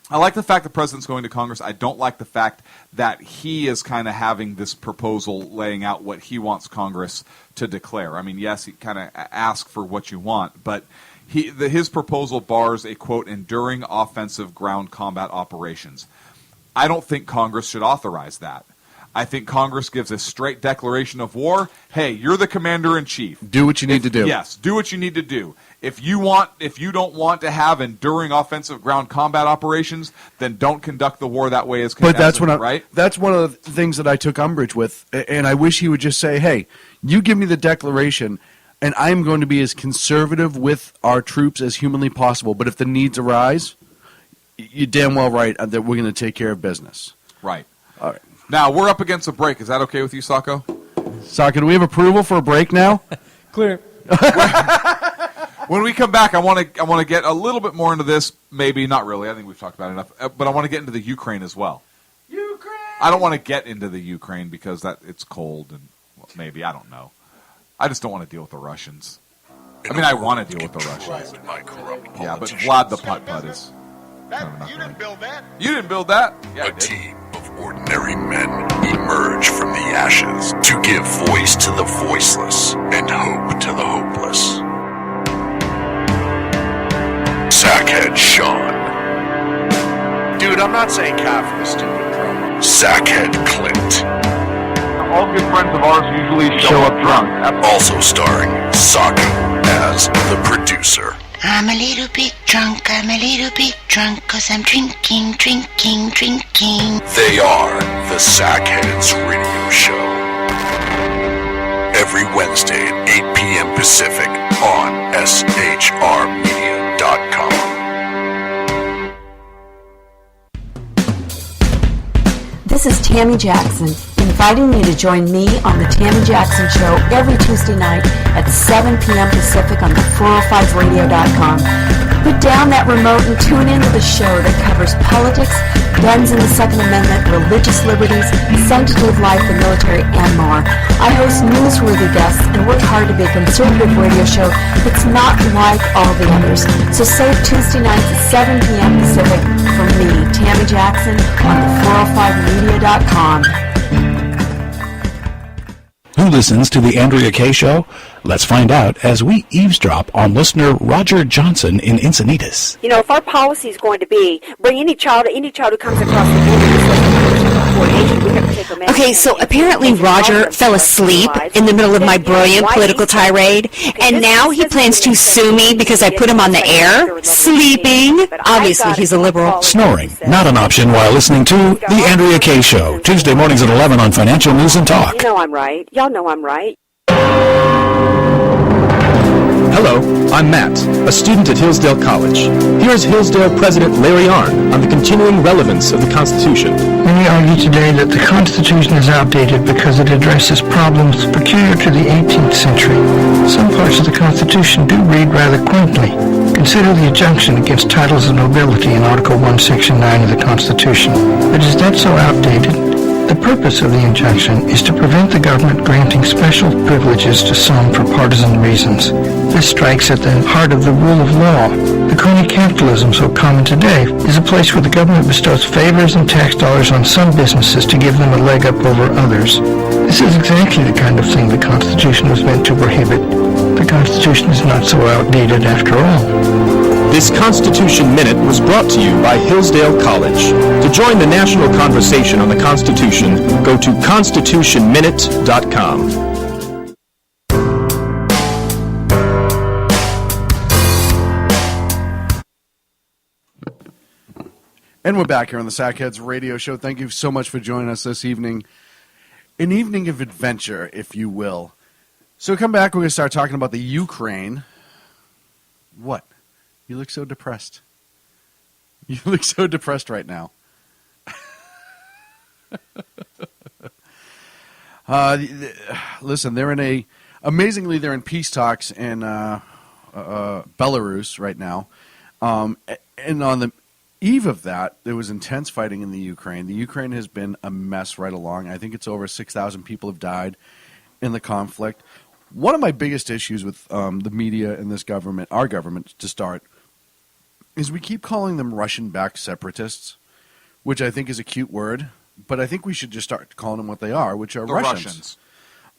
I like the fact the president's going to Congress. I don't like the fact that he is kind of having this proposal laying out what he wants Congress to declare. I mean, yes, he kind of asks for what you want, but his proposal bars a, quote, enduring offensive ground combat operations. I don't think Congress should authorize that. I think Congress gives a straight declaration of war. Hey, you're the commander-in-chief. Do what you need to do. Yes, do what you need to do. If you don't want to have enduring offensive ground combat operations, then don't conduct the war that way as But that's right? That's one of the things that I took umbrage with, and I wish he would just say, hey, you give me the declaration, and I'm going to be as conservative with our troops as humanly possible. But if the needs arise, you're damn well right that we're going to take care of business. Right. All right. Now, we're up against a break. Is that okay with you, Sacco? Sacco, do we have approval for a break now? Clear. When we come back, I want to get a little bit more into this. Maybe not really. I think we've talked about it enough. But I want to get into the Ukraine as well. Ukraine. I don't want to get into the Ukraine because it's cold and maybe I don't know. I just don't want to deal with the Russians. I mean, I want to deal with the Russians. My corrupt Yeah, but politicians. Vlad the Putt-Putt is kind of not You didn't build that. You didn't build that? Yeah, I A did. team of ordinary men emerge from the ashes to give voice to the voiceless and hope to the hopeless. Sackhead Sean. Dude, I'm not saying cow for the stupid promo. Sackhead Clint. All good friends of ours usually show up drunk. Also starring Sako as the producer. I'm a little bit drunk, cause I'm drinking. They are the Sackheads Radio Show. Every Wednesday at 8 p.m. Pacific on shrmedia.com. This is Tammy Jackson, inviting you to join me on The Tammy Jackson Show every Tuesday night at 7 p.m. Pacific on the 405radio.com. Put down that remote and tune into the show that covers politics, guns and the Second Amendment, religious liberties, sanctity of life, the military, and more. I host newsworthy guests and work hard to be a conservative radio show that's not like all the others. So save Tuesday nights at 7 p.m. Pacific from me, Tammy Jackson, on the 405media.com. Who listens to the Andrea Kaye Show? Let's find out as we eavesdrop on listener Roger Johnson in Encinitas. You know, if our policy is going to be bring any child who comes across the border, just like we have to take them in. Okay, so apparently Roger fell asleep in the middle of my brilliant political tirade, and now he plans to sue me because I put him on the air, sleeping. Obviously, he's a liberal. Snoring, not an option while listening to the Andrea Kaye Show, Tuesday mornings at 11 on Financial News and Talk. You know I'm right. Y'all know I'm right. Hello, I'm Matt, a student at Hillsdale College. Here's Hillsdale President Larry Arnn on the continuing relevance of the Constitution. Many argue today that the Constitution is outdated because it addresses problems peculiar to the 18th century. Some parts of the Constitution do read rather quaintly. Consider the injunction against titles of nobility in Article 1, Section 9 of the Constitution. But is that so outdated? The purpose of the injunction is to prevent the government granting special privileges to some for partisan reasons. This strikes at the heart of the rule of law. The crony capitalism so common today is a place where the government bestows favors and tax dollars on some businesses to give them a leg up over others. This is exactly the kind of thing the Constitution was meant to prohibit. The Constitution is not so outdated after all. This Constitution Minute was brought to you by Hillsdale College. To join the national conversation on the Constitution, go to constitutionminute.com. And we're back here on the Sackheads Radio Show. Thank you so much for joining us this evening. An evening of adventure, if you will. So come back, we're going to start talking about the Ukraine. What? You look so depressed. You look so depressed right now. Listen, amazingly, they're in peace talks in Belarus right now. And on the eve of that, there was intense fighting in the Ukraine. The Ukraine has been a mess right along. I think it's over 6,000 people have died in the conflict. One of my biggest issues with the media and this government, our government to start, is we keep calling them Russian-backed separatists, which I think is a cute word, but I think we should just start calling them what they are, which are Russians.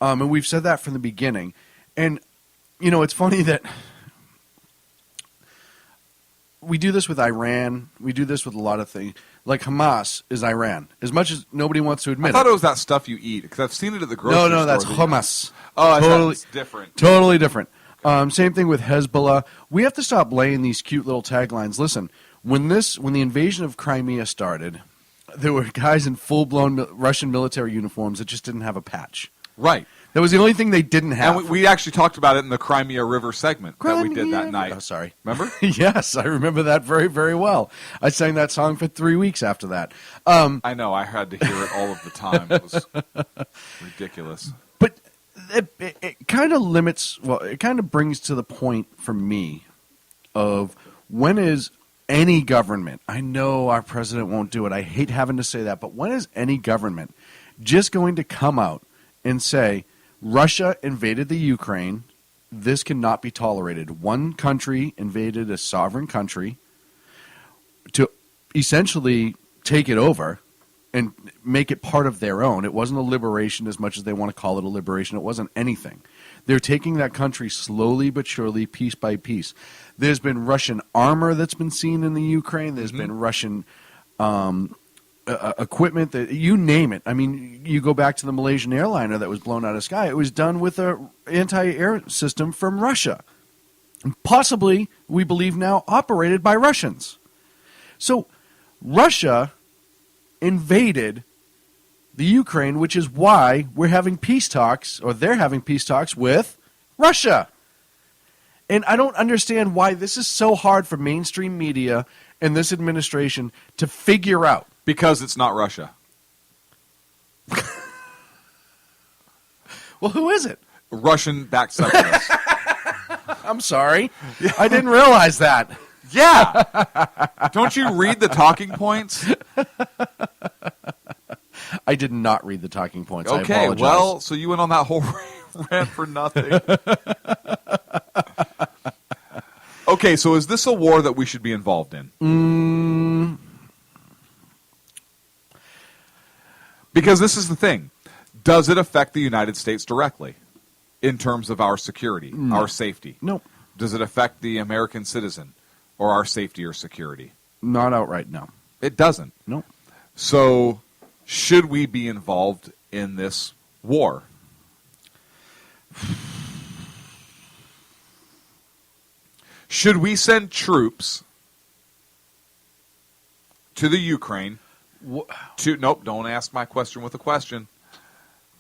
And we've said that from the beginning. And, you know, it's funny that we do this with Iran. We do this with a lot of things. Like Hamas is Iran, as much as nobody wants to admit it. I thought it was that stuff you eat, because I've seen it at the grocery store. No, that's hummus. Oh, I totally, thought it's different. Totally different. Same thing with Hezbollah. We have to stop laying these cute little taglines. Listen, when the invasion of Crimea started, there were guys in full-blown Russian military uniforms that just didn't have a patch. Right. That was the only thing they didn't have. And we actually talked about it in the Crimea River segment that we did that night. Oh, sorry. Remember? Yes, I remember that very, very well. I sang that song for 3 weeks after that. I know. I had to hear it all of the time. It was ridiculous. But it kind of limits, well, it kind of brings to the point for me of when is any government, I know our president won't do it, I hate having to say that, but when is any government just going to come out and say, Russia invaded the Ukraine, this cannot be tolerated. One country invaded a sovereign country to essentially take it over and make it part of their own. It wasn't a liberation as much as they want to call it a liberation. It wasn't anything. They're taking that country slowly but surely, piece by piece. There's been Russian armor that's been seen in the Ukraine. There's been Russian equipment, that you name it. I mean, you go back to the Malaysian airliner that was blown out of the sky. It was done with an anti-air system from Russia, possibly, we believe now, operated by Russians. So Russia invaded the Ukraine, which is why we're having peace talks, or they're having peace talks with Russia. And I don't understand why this is so hard for mainstream media and this administration to figure out. Because it's not Russia. Well, who is it? Russian-backed separatists. I'm sorry. I didn't realize that. Yeah. Don't you read the talking points? I did not read the talking points. I Okay, apologize. well, so you went on that whole rant for nothing. Okay, so is this a war that we should be involved in? Because this is the thing. Does it affect the United States directly in terms of our security, our safety? No. Does it affect the American citizen or our safety or security? Not outright, no. It doesn't. No. So should we be involved in this war? Should we send troops to the Ukraine? Nope, don't ask my question with a question.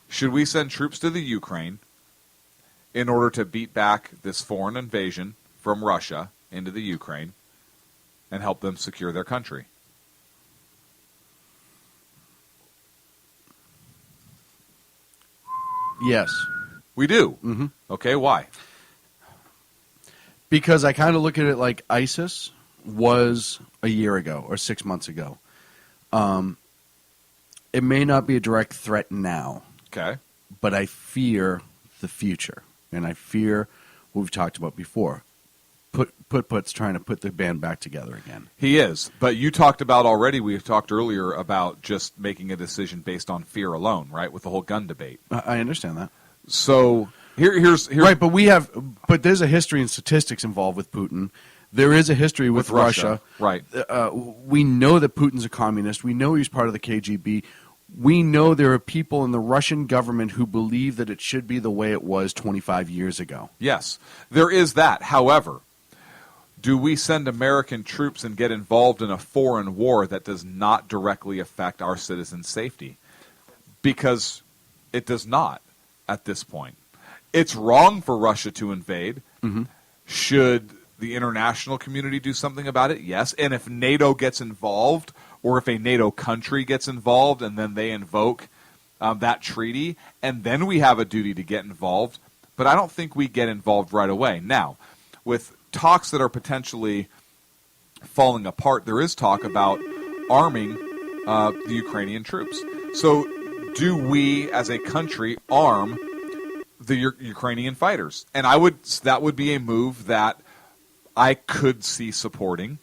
Should we send troops to the Ukraine in order to beat back this foreign invasion from Russia into the Ukraine and help them secure their country? Yes. We do? Mm-hmm. Okay, why? Because I kind of look at it like ISIS was a year ago or 6 months ago. It may not be a direct threat now. Okay. But I fear the future. And I fear what we've talked about before. Put's trying to put the band back together again. He is. But you talked about already, we talked earlier about just making a decision based on fear alone, right? With the whole gun debate. I understand that. So here's right, but there's a history and statistics involved with Putin. There is a history with Russia. Right. We know that Putin's a communist. We know he's part of the KGB. We know there are people in the Russian government who believe that it should be the way it was 25 years ago. Yes, there is that. However, do we send American troops and get involved in a foreign war that does not directly affect our citizens' safety? Because it does not at this point. It's wrong for Russia to invade. Mm-hmm. Should the international community do something about it? Yes. And if NATO gets involved, or if a NATO country gets involved and then they invoke that treaty, and then we have a duty to get involved. But I don't think we get involved right away. Now, with talks that are potentially falling apart, there is talk about arming the Ukrainian troops. So do we, as a country, arm the Ukrainian fighters? And that would be a move that I could see supporting,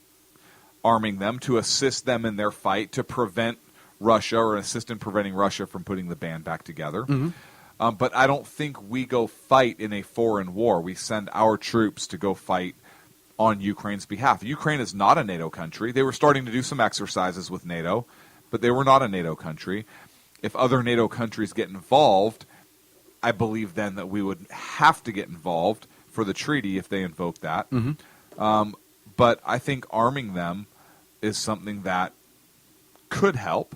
arming them to assist them in their fight to prevent Russia or assist in preventing Russia from putting the band back together. Mm-hmm. But I don't think we go fight in a foreign war. We send our troops to go fight on Ukraine's behalf. Ukraine is not a NATO country. They were starting to do some exercises with NATO, but they were not a NATO country. If other NATO countries get involved, I believe then that we would have to get involved for the treaty if they invoke that. Mm-hmm. But I think arming them is something that could help,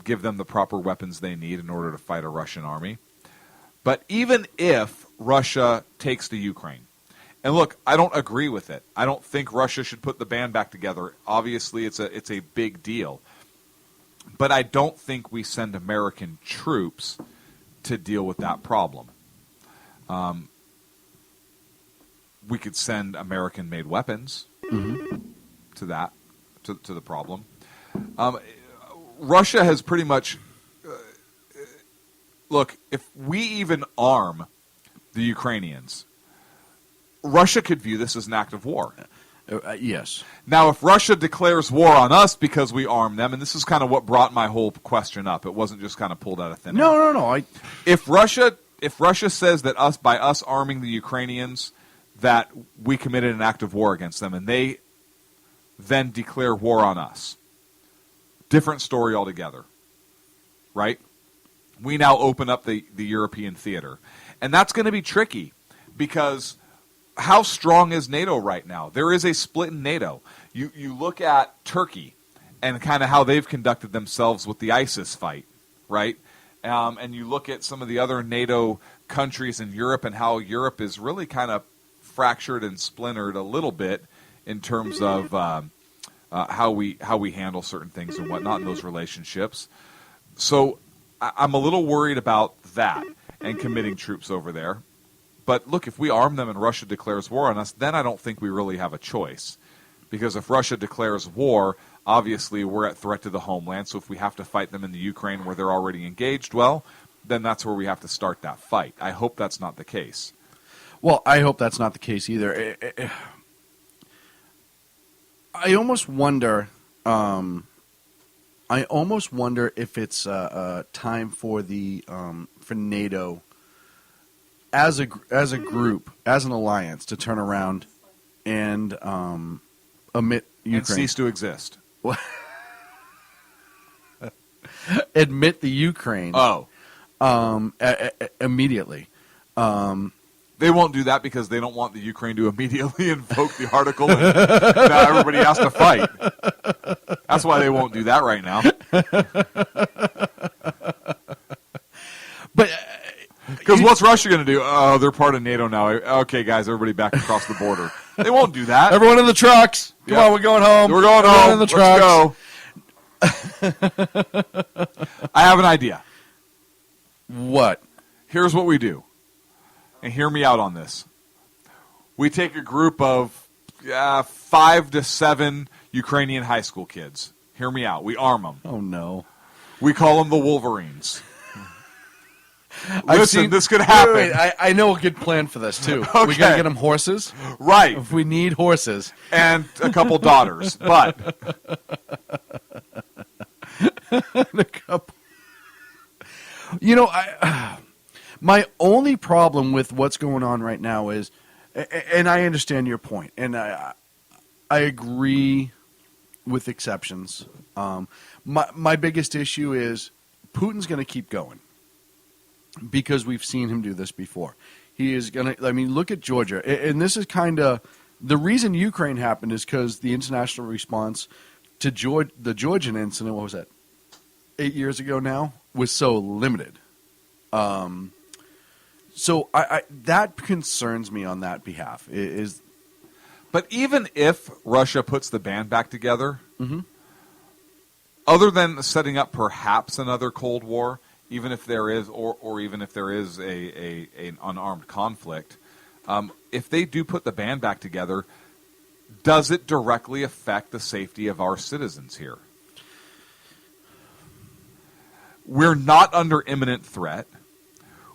give them the proper weapons they need in order to fight a Russian army. But even if Russia takes the Ukraine, and look, I don't agree with it. I don't think Russia should put the band back together. Obviously, it's a big deal. But I don't think we send American troops to deal with that problem. We could send American-made weapons to the problem. Russia has pretty much look. If we even arm the Ukrainians, Russia could view this as an act of war. Yes. Now, if Russia declares war on us because we arm them, and this is kind of what brought my whole question up. It wasn't just kind of pulled out of thin air. No. If Russia says that by us arming the Ukrainians, that we committed an act of war against them, and they then declare war on us, different story altogether, right? We now open up the European theater. And that's going to be tricky because how strong is NATO right now? There is a split in NATO. You look at Turkey and kind of how they've conducted themselves with the ISIS fight, right? And you look at some of the other NATO countries in Europe and how Europe is really kind of fractured and splintered a little bit in terms of how we handle certain things and whatnot in those relationships. So I'm a little worried about that and committing troops over there. But look, if we arm them and Russia declares war on us, then I don't think we really have a choice. Because if Russia declares war, obviously we're at threat to the homeland. So if we have to fight them in the Ukraine where they're already engaged, well, then that's where we have to start that fight. I hope that's not the case. Well, I hope that's not the case either. I almost wonder. If it's time for for NATO as a group, as an alliance, to turn around and omit Ukraine. And cease to exist. Admit the Ukraine. Immediately. They won't do that because they don't want the Ukraine to immediately invoke the article and now everybody has to fight. That's why they won't do that right now. But because what's Russia going to do? Oh, they're part of NATO now. Okay, guys, everybody back across the border. They won't do that. Everyone in the trucks. Come on, we're going home. We're going Everyone home. in the trucks. Let's go. I have an idea. What? Here's what we do. And hear me out on this. We take a group of 5 to 7 Ukrainian high school kids. Hear me out. We arm them. Oh, no. We call them the Wolverines. Listen, this could happen. Wait, I know a good plan for this, too. Okay. We got to get them horses. Right. If we need horses. And a couple daughters. But a couple. You know, my only problem with what's going on right now is, and I understand your point, and I agree with exceptions. My biggest issue is Putin's going to keep going because we've seen him do this before. He is going to, I mean, look at Georgia. And this is kind of, the reason Ukraine happened is because the international response to the Georgian incident, what was that, 8 years ago now, was so limited. So I that concerns me on that behalf. But even if Russia puts the band back together, other than setting up perhaps another Cold War, even if there is, or even if there is an unarmed conflict, if they do put the band back together, does it directly affect the safety of our citizens here? We're not under imminent threat.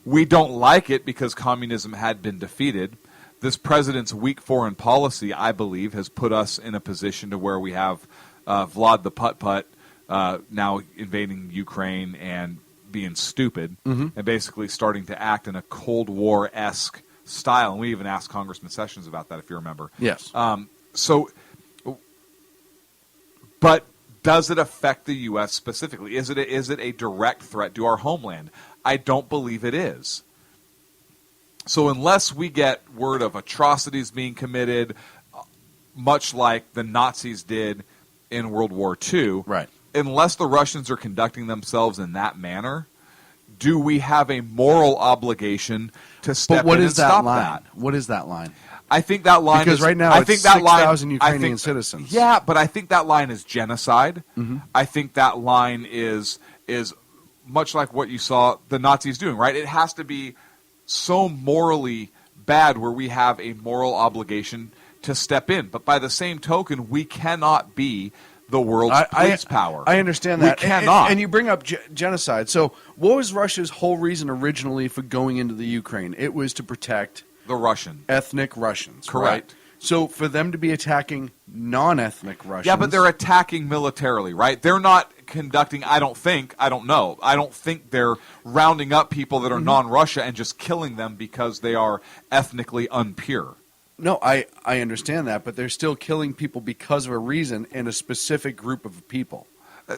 We don't like it because communism had been defeated. This president's weak foreign policy, I believe, has put us in a position to where we have Vlad the Putt-Putt now invading Ukraine and being stupid and basically starting to act in a Cold War-esque style. And we even asked Congressman Sessions about that, if you remember. Yes. But does it affect the U.S. specifically? Is it a direct threat to our homeland? I don't believe it is. So unless we get word of atrocities being committed, much like the Nazis did in World War II, right? Unless the Russians are conducting themselves in that manner, do we have a moral obligation to step in and stop that? What is that line? I think that line because is, right now I it's think that 6,000 Ukrainian citizens. Yeah, but I think that line is genocide. I think that line is much like what you saw the Nazis doing, right? It has to be so morally bad where we have a moral obligation to step in. But by the same token, we cannot be the world's police power. I understand that. We cannot. And you bring up genocide. So what was Russia's whole reason originally for going into the Ukraine? It was to protect the Russian. Ethnic Russians. Correct. Right? So for them to be attacking non-ethnic Russians... Yeah, but they're attacking militarily, right? They're not conducting, I don't think they're rounding up people that are non-Russia and just killing them because they are ethnically unpure. No, I understand that, but they're still killing people because of a reason in a specific group of people.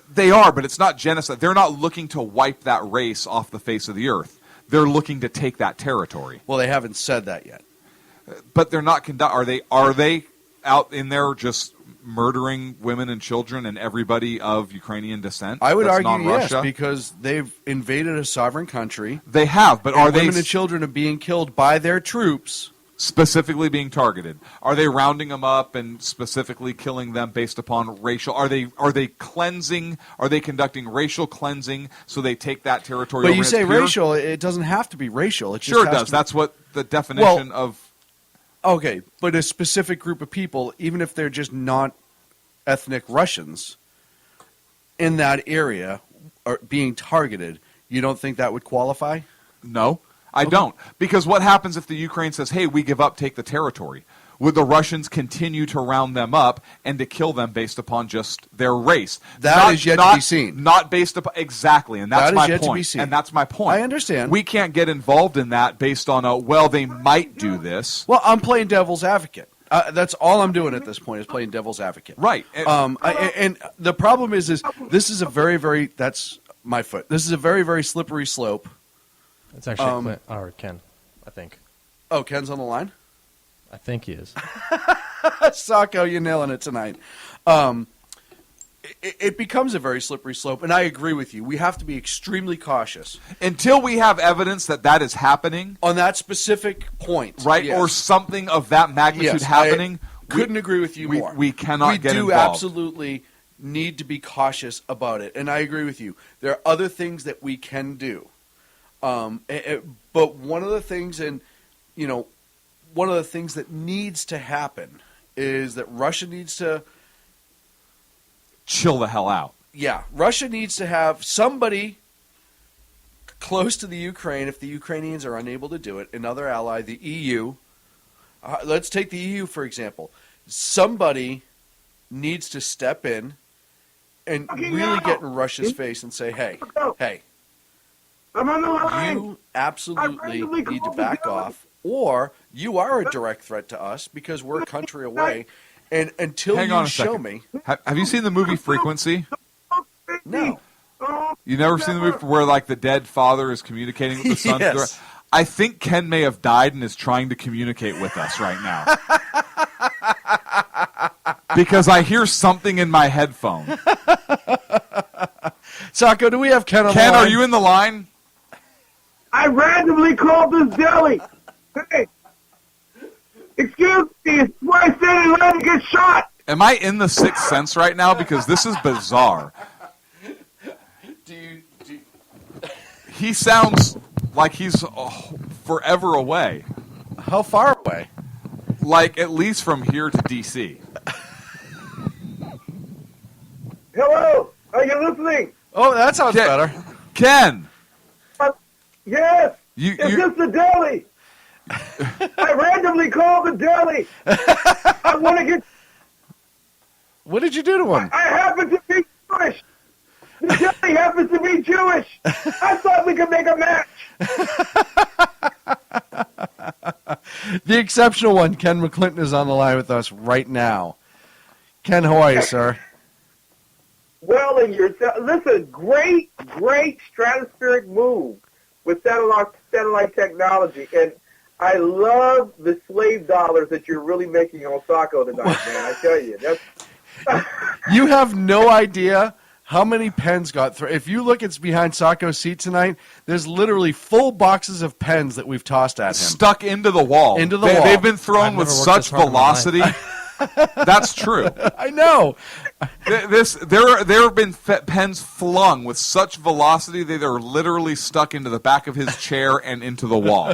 They are, but it's not genocide. They're not looking to wipe that race off the face of the earth. They're looking to take that territory. Well, they haven't said that yet. But they're not Are they out in there just murdering women and children and everybody of Ukrainian descent? I would argue non-Russia? yes, because they've invaded a sovereign country. They have, but are they... Women and children are being killed by their troops. Specifically being targeted. Are they rounding them up and specifically killing them based upon racial... Are they cleansing? Are they conducting racial cleansing so they take that territory over? But you say racial, it doesn't have to be racial. It sure it does. That's what the definition of... Okay, but a specific group of people, even if they're just not ethnic Russians, in that area are being targeted, you don't think that would qualify? No, I don't. Because what happens if the Ukraine says, hey, we give up, take the territory? Would the Russians continue to round them up and to kill them based upon just their race? That is yet to be seen. Not based upon... Exactly, and that's my point. To be seen. And that's my point. I understand. We can't get involved in that based on they might do this. Well, I'm playing devil's advocate. That's all I'm doing at this point is playing devil's advocate. Right. And the problem is this is a very, very... That's my foot. This is a very, very slippery slope. It's actually Clint, or Ken, I think. Oh, Ken's on the line? I think he is. Sacco, you're nailing it tonight. It becomes a very slippery slope, and I agree with you. We have to be extremely cautious. Until we have evidence that is happening. On that specific point. Right, yes. or something of that magnitude happening. Couldn't agree with you more. We cannot get involved. We do absolutely need to be cautious about it, and I agree with you. There are other things that we can do. But one of the things, one of the things that needs to happen is that Russia needs to chill the hell out. Yeah, Russia needs to have somebody close to the Ukraine if the Ukrainians are unable to do it. Another ally, the EU. Let's take the EU, for example. Somebody needs to step in and really get in Russia's face and say, hey, you absolutely need to back off, or you are a direct threat to us because we're a country away. And until you show me... Have you seen the movie Frequency? No. You never seen the movie where the dead father is communicating with the son? Yes. I think Ken may have died and is trying to communicate with us right now. Because I hear something in my headphone. Sacco, do we have Ken on the line? Ken, are you in the line? I randomly called this deli. Hey, excuse me, it's where I said in line to get shot. Am I in the Sixth Sense right now? Because this is bizarre. He sounds like he's forever away. How far away? Like at least from here to D.C. Hello, are you listening? Oh, that sounds better. Ken! Yes! Is this the deli? I randomly called the deli. I want to get... What did you do to him? I happen to be Jewish. The deli happens to be Jewish. I thought we could make a match. The exceptional one, Ken McClinton, is on the line with us right now. Ken, how are you, sir? Well, and listen, great stratospheric move with satellite technology, and I love the slave dollars that you're really making on Sacco tonight, man. I tell you, you have no idea how many pens got through. If you look at behind Sacco's seat tonight, there's literally full boxes of pens that we've tossed at him. Stuck into the wall. Into the wall. They've been thrown with such velocity. That's true. I know. There have been pens flung with such velocity that they're literally stuck into the back of his chair and into the wall.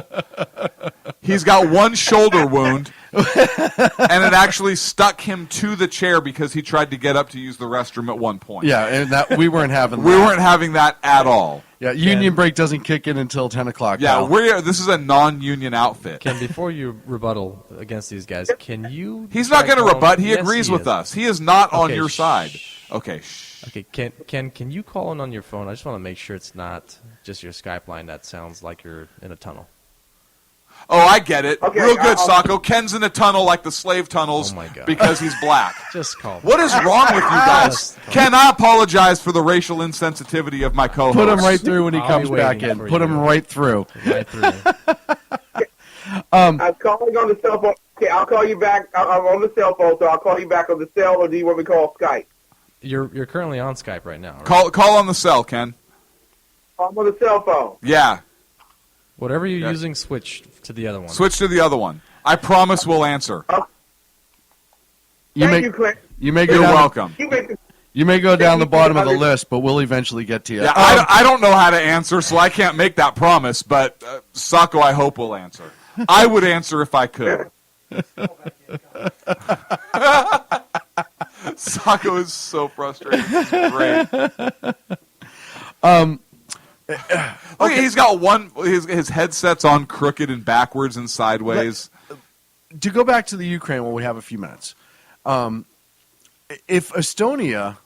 He's got one shoulder wound and it actually stuck him to the chair because he tried to get up to use the restroom at one point. Yeah, and that we weren't having that. We weren't having that at all. Yeah, union break doesn't kick in until 10 o'clock. Yeah, pal. this is a non-union outfit. Ken, before you rebuttal against these guys, can you... He's not going to rebut. He Yes, agrees he with is. us. He is not on Okay, your shh. side. Okay, shh. Okay, Ken, can you call in on your phone? I just want to make sure it's not just your Skype line that sounds like you're in a tunnel. Oh, I get it. Okay, Real good, Sacco. Ken's in a tunnel like the slave tunnels because he's black. Just call me. What is wrong with you guys? Ken, I apologize for the racial insensitivity of my co-host. Put him right through when he I'll comes be back waiting in. for Put you. him right through. Right through. I'm calling on the cell phone. Okay, I'll call you back. I'm on the cell phone, so I'll call you back on the cell, or do you want me to call Skype? You're currently on Skype right now, right? Call on the cell, Ken. I'm on the cell phone. Yeah. Whatever you're using, switch to the other one. Switch to the other one. I promise we'll answer. Thank you, Clint. You may go You're down, welcome. You may go down the bottom of the list, but we'll eventually get to you. Yeah, I don't know how to answer, so I can't make that promise, but Sacco, I hope will answer. I would answer if I could. Sacco is so frustrated. This is great. Look, he's got his headset's on crooked and backwards and sideways. To go back to the Ukraine while we have a few minutes, if Estonia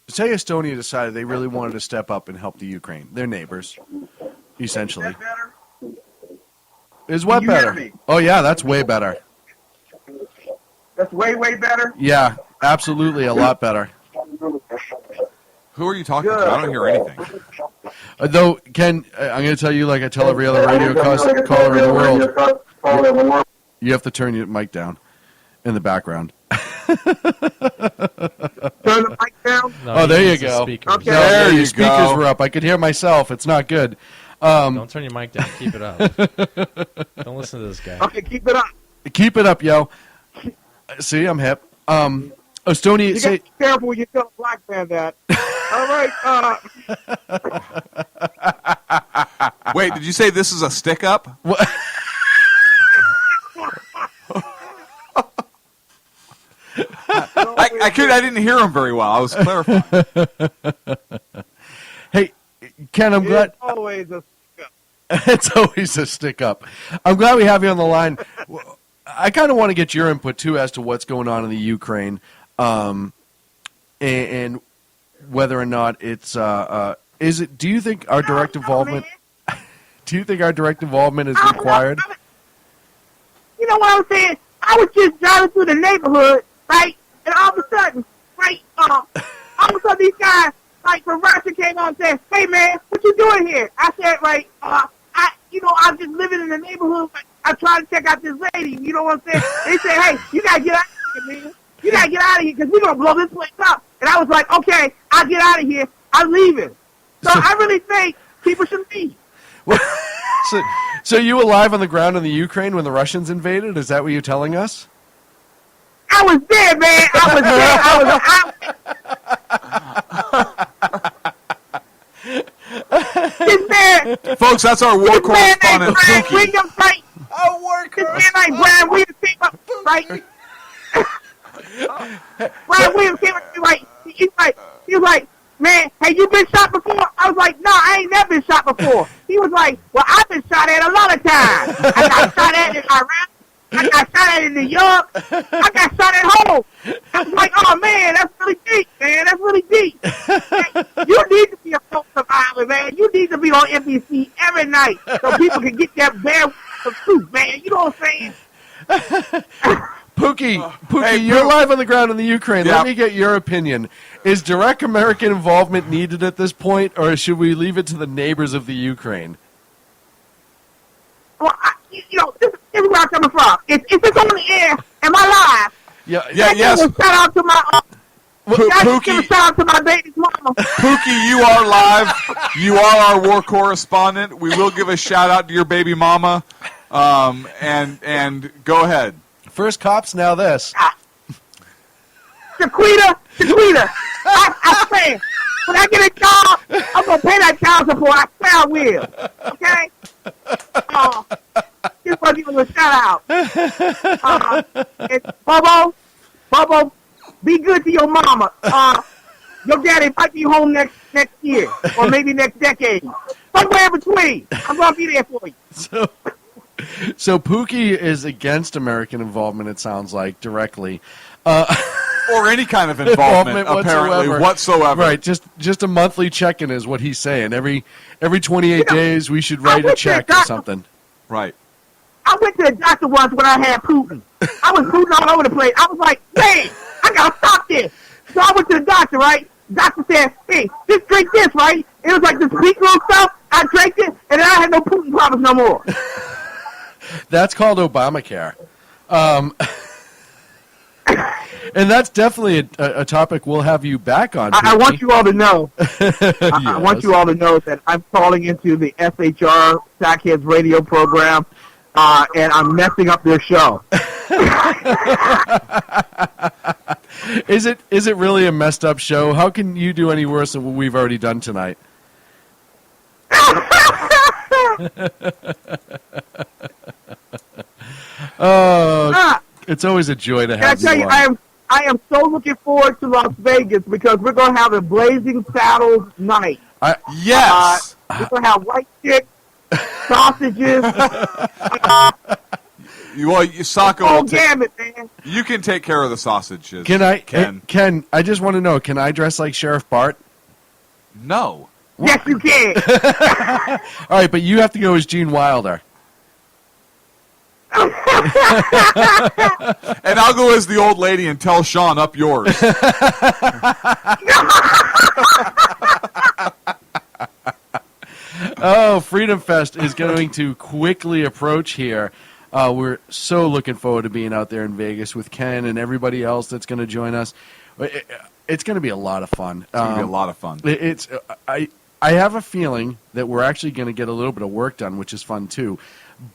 decided they really wanted to step up and help the Ukraine, their neighbors, essentially. Is what Can you hear better? me? Oh yeah, that's way better. That's way, way better? Yeah, absolutely a lot better. Who are you talking to? I don't hear anything. Though, Ken, I'm going to tell you like I tell every other radio caller in the world, you have to turn your mic down in the background. Turn the mic down? No, there you go. Okay. No, There your you speakers go. were up. I could hear myself. It's not good. Don't turn your mic down. Keep it up. Don't listen to this guy. Okay, keep it up. Keep it up, yo. See, I'm hip. Estonia, You got to be careful when you tell a black man that. All right. Wait, did you say this is a stick-up? I didn't hear him very well. I was clarifying. Hey, Ken, I'm glad. It's always a It's always a stick up. I'm glad we have you on the line. I kind of want to get your input too as to what's going on in the Ukraine, and whether or not it's is it. Do you think our direct involvement? Do you think our direct involvement is required? You know what I'm saying? I was just driving through the neighborhood, right? And all of a sudden, right, all of a sudden these guys, like, from Russia came on and said, hey, man, what you doing here? I said, right, I'm just living in the neighborhood. I'm trying to check out this lady. You know what I'm saying? They said, hey, you got to get out of here, man. You got to get out of here because we're going to blow this place up. And I was like, okay, I'll get out of here. I'm leaving. So I really think people should leave. So you were live on the ground in the Ukraine when the Russians invaded? Is that what you're telling us? I was there, man. This man, Folks, that's our war correspondent, Brian Pookie. Williams, right? Oh, war This man like Brian Williams came up, right? Brian Williams came up, right? He was like, man, have you been shot before? I was like, no, I ain't never been shot before. He was like, well, I've been shot at a lot of times. I got shot at in Iraq. I got shot at in New York. I got shot at home. I was like, oh, man, that's really deep, man. That's really deep. Man, you need to be a folk survivor, man. You need to be on NBC every night so people can get that bare of truth, man. You know what I'm saying? Pookie, Hey, you're live on the ground in the Ukraine. Yeah. Let me get your opinion. Is direct American involvement needed at this point, or should we leave it to the neighbors of the Ukraine? Well, this is where I'm coming from. If it's on the air, am I live? Yes. Shout out to my Pookie, shout out to my baby's mama. Pookie, you are live. You are our war correspondent. We will give a shout out to your baby mama. And go ahead. First cops, now this. Shaquita, I swear, when I get a job, I'm going to pay that child support. I swear I will. Okay? just want to give him a shout out. And Bobo, be good to your mama. Your daddy might be home next year or maybe next decade. Somewhere in between. I'm going to be there for you. So Pookie is against American involvement, it sounds like, directly. Or any kind of involvement apparently, whatsoever. Right, just a monthly check-in is what he's saying. Every 28 days, we should write a check or something. Right. I went to the doctor once when I had Putin. I was Putin all over the place. I was like, man, I got to stop this. So I went to the doctor, right? Doctor said, hey, just drink this, right? It was like this sweet little stuff. I drank it, and then I had no Putin problems no more. That's called Obamacare. And that's definitely a topic we'll have you back on. I want you all to know. I want you all to know that I'm calling into the SHR Sackheads radio program, and I'm messing up their show. Is it really a messed up show? How can you do any worse than what we've already done tonight? Oh, it's always a joy to have you. I tell you, I am so looking forward to Las Vegas because we're going to have a Blazing Saddles night. Yes. We're going to have white chicks, sausages. Sacco, gamut, man. You can take care of the sausages. Ken, I just want to know, can I dress like Sheriff Bart? No. Yes, you can. All right, but you have to go as Gene Wilder. And I'll go as the old lady and tell Sean up yours. Oh, Freedom Fest is going to quickly approach here. We're so looking forward to being out there in Vegas with Ken and everybody else that's going to join us. It's going to be a lot of fun. It's going to be a lot of fun. I have a feeling that we're actually going to get a little bit of work done, which is fun too.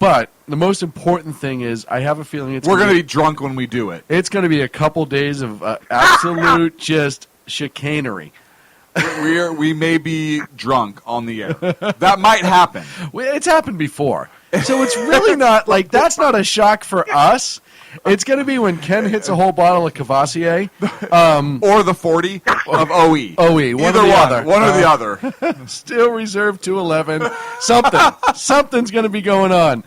But the most important thing is I have a feeling we're going to be drunk when we do it. It's going to be a couple days of absolute just chicanery. We may be drunk on the air. That might happen. It's happened before. So it's really not like that's not a shock for us. It's going to be when Ken hits a whole bottle of Cavassier. Or the 40 of OE. OE, one or the other. One or the other. Still reserved 211. Something's going to be going on.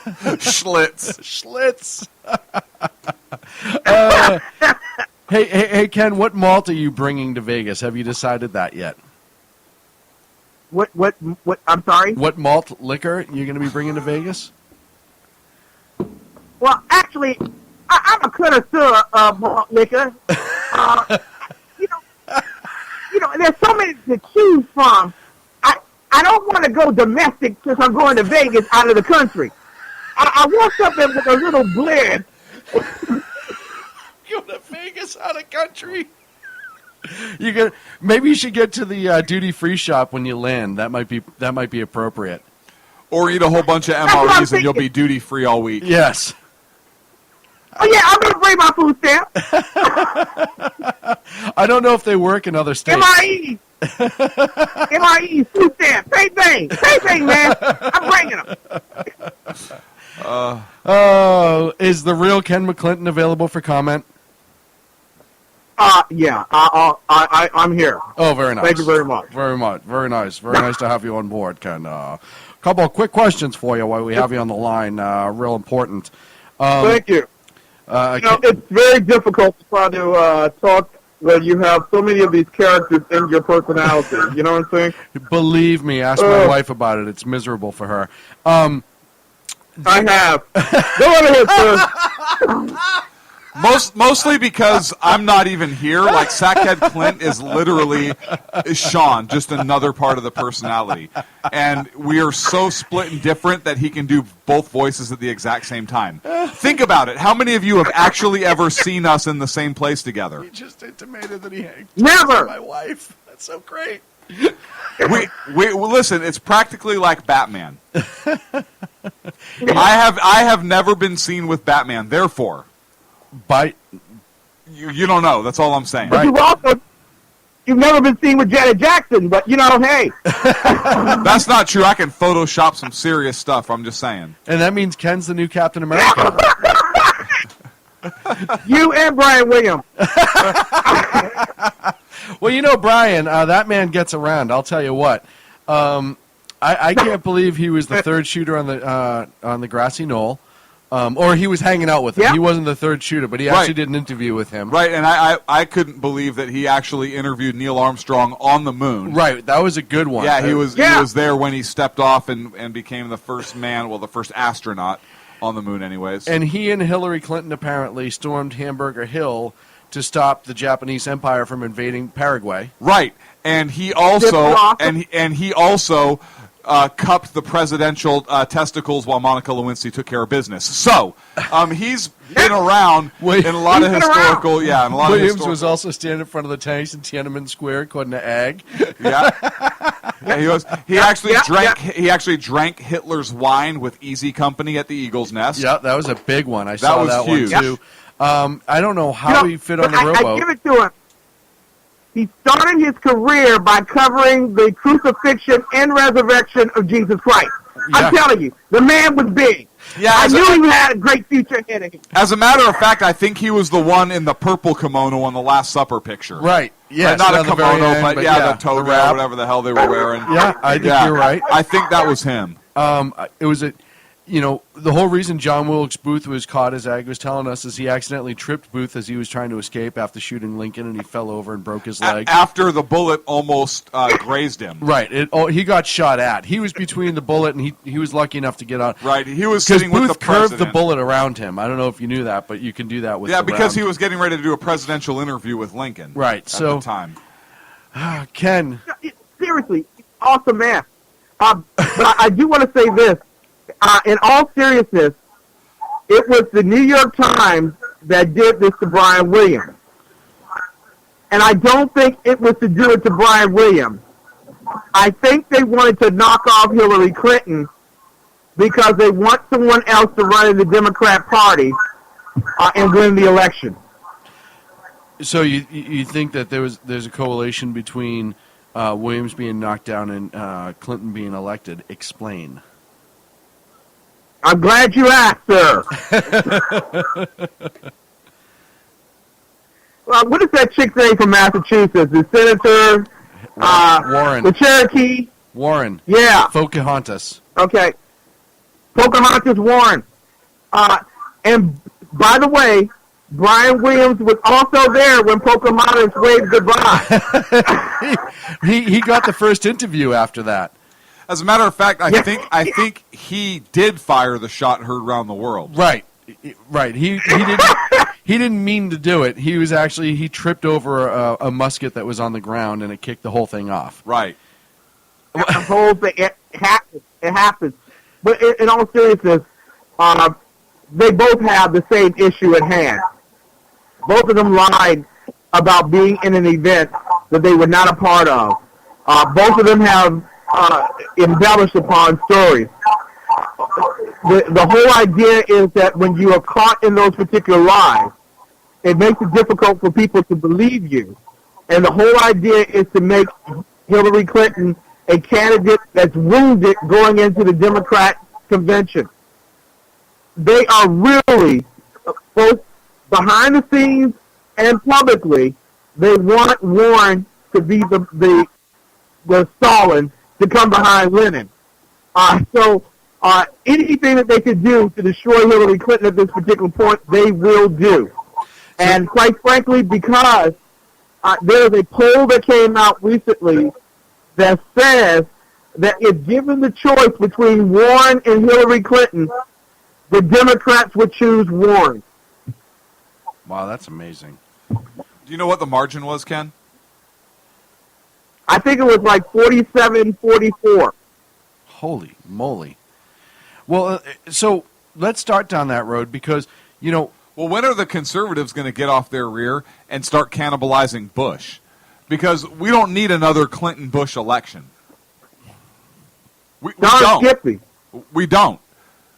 Schlitz. Hey, Ken, what malt are you bringing to Vegas? Have you decided that yet? What, I'm sorry? What malt liquor you're going to be bringing to Vegas? Well, actually, I'm a connoisseur of malt liquor. There's so many to choose from. I don't want to go domestic since I'm going to Vegas out of the country. I want something with a little blend. Go to Vegas out of country. Maybe you should get to the duty-free shop when you land. That might be appropriate. Or eat a whole bunch of MREs and you'll be duty-free all week. Yes. Oh, yeah, I'm going to bring my food stamp. I don't know if they work in other states. MRE, food stamp, same thing, man. I'm bringing them. Is the real Ken McClinton available for comment? Yeah, I'm here. Oh, very nice. Thank you very much. Very nice. Very nice to have you on board, Ken. A couple of quick questions for you while we have you on the line. Real important. Thank you. It's very difficult to try to talk when you have so many of these characters in your personality. You know what I'm saying? Believe me, ask my wife about it. It's miserable for her. I have. Go on ahead, sir. Mostly because I'm not even here. Like, Sackhead Clint is literally Sean, just another part of the personality. And we are so split and different that he can do both voices at the exact same time. Think about it. How many of you have actually ever seen us in the same place together? He just intimated that he never. My wife. That's so great. We listen. It's practically like Batman. I have never been seen with Batman. Therefore. By you don't know. That's all I'm saying. But you've never been seen with Janet Jackson, but hey. That's not true. I can Photoshop some serious stuff. I'm just saying. And that means Ken's the new Captain America. You and Brian Williams. Well, Brian, that man gets around. I'll tell you what. I can't believe he was the third shooter on the grassy knoll. Or he was hanging out with him. Yeah. He wasn't the third shooter, but he actually did an interview with him. Right, and I couldn't believe that he actually interviewed Neil Armstrong on the moon. Right, that was a good one. Yeah, he was there when he stepped off and became the first man, the first astronaut on the moon anyways. And he and Hillary Clinton apparently stormed Hamburger Hill to stop the Japanese Empire from invading Paraguay. Right, and he also cupped the presidential testicles while Monica Lewinsky took care of business. So he's been around in a lot of historical. Yeah, in a lot of Williams historical. was also standing in front of the tanks in Tiananmen Square, quoting an egg. Yeah, he was. He actually drank Hitler's wine with Easy Company at the Eagle's Nest. Yeah, that was a big one. I saw was that huge. one too. I don't know how he fit on the rowboat. I give it to him. He started his career by covering the crucifixion and resurrection of Jesus Christ. Yeah. I'm telling you, the man was big. Yeah, I knew he had a great future ahead of him. As a matter of fact, I think he was the one in the purple kimono on the Last Supper picture. Right. Yes. Not a at the very kimono, end, but the toga or whatever the hell they were wearing. Yeah, I think you're right. I think that was him. It was the whole reason John Wilkes Booth was caught, as Ag was telling us, is he accidentally tripped Booth as he was trying to escape after shooting Lincoln, and he fell over and broke his leg. After the bullet almost grazed him. Right. He got shot at. He was between the bullet, and he was lucky enough to get out. Right. He was sitting Booth with the curved president. the bullet around him. I don't know if you knew that, but you can do that with because he was getting ready to do a presidential interview with Lincoln. Right. At the time. Ken. Seriously, awesome man. But I do want to say this. In all seriousness, it was the New York Times that did this to Brian Williams. And I don't think it was to do it to Brian Williams. I think they wanted to knock off Hillary Clinton because they want someone else to run in the Democrat Party and win the election. So you think that there's a correlation between Williams being knocked down and Clinton being elected? Explain. I'm glad you asked, sir. What is that chick's name from Massachusetts? The Senator Warren. The Cherokee? Warren. Yeah. Pocahontas. Okay. Pocahontas Warren. And by the way, Brian Williams was also there when Pocahontas waved goodbye. he got the first interview after that. As a matter of fact, I think he did fire the shot heard around the world. Right. He didn't mean to do it. He tripped over a musket that was on the ground, and it kicked the whole thing off. Right. The whole thing. It happens. But in all seriousness, they both have the same issue at hand. Both of them lied about being in an event that they were not a part of. Both of them have embellished upon stories. The whole idea is that when you are caught in those particular lies, it makes it difficult for people to believe you. And the whole idea is to make Hillary Clinton a candidate that's wounded going into the Democrat convention. They are really, both behind the scenes and publicly, they want Warren to be the Stalin to come behind Lenin. So anything that they could do to destroy Hillary Clinton at this particular point, they will do. And quite frankly, because there is a poll that came out recently that says that if given the choice between Warren and Hillary Clinton, the Democrats would choose Warren. Wow, that's amazing. Do you know what the margin was, Ken? I think it was like 47-44. Holy moly. Well, so let's start down that road because, well, when are the conservatives going to get off their rear and start cannibalizing Bush? Because we don't need another Clinton-Bush election. We don't. Skippy. We don't.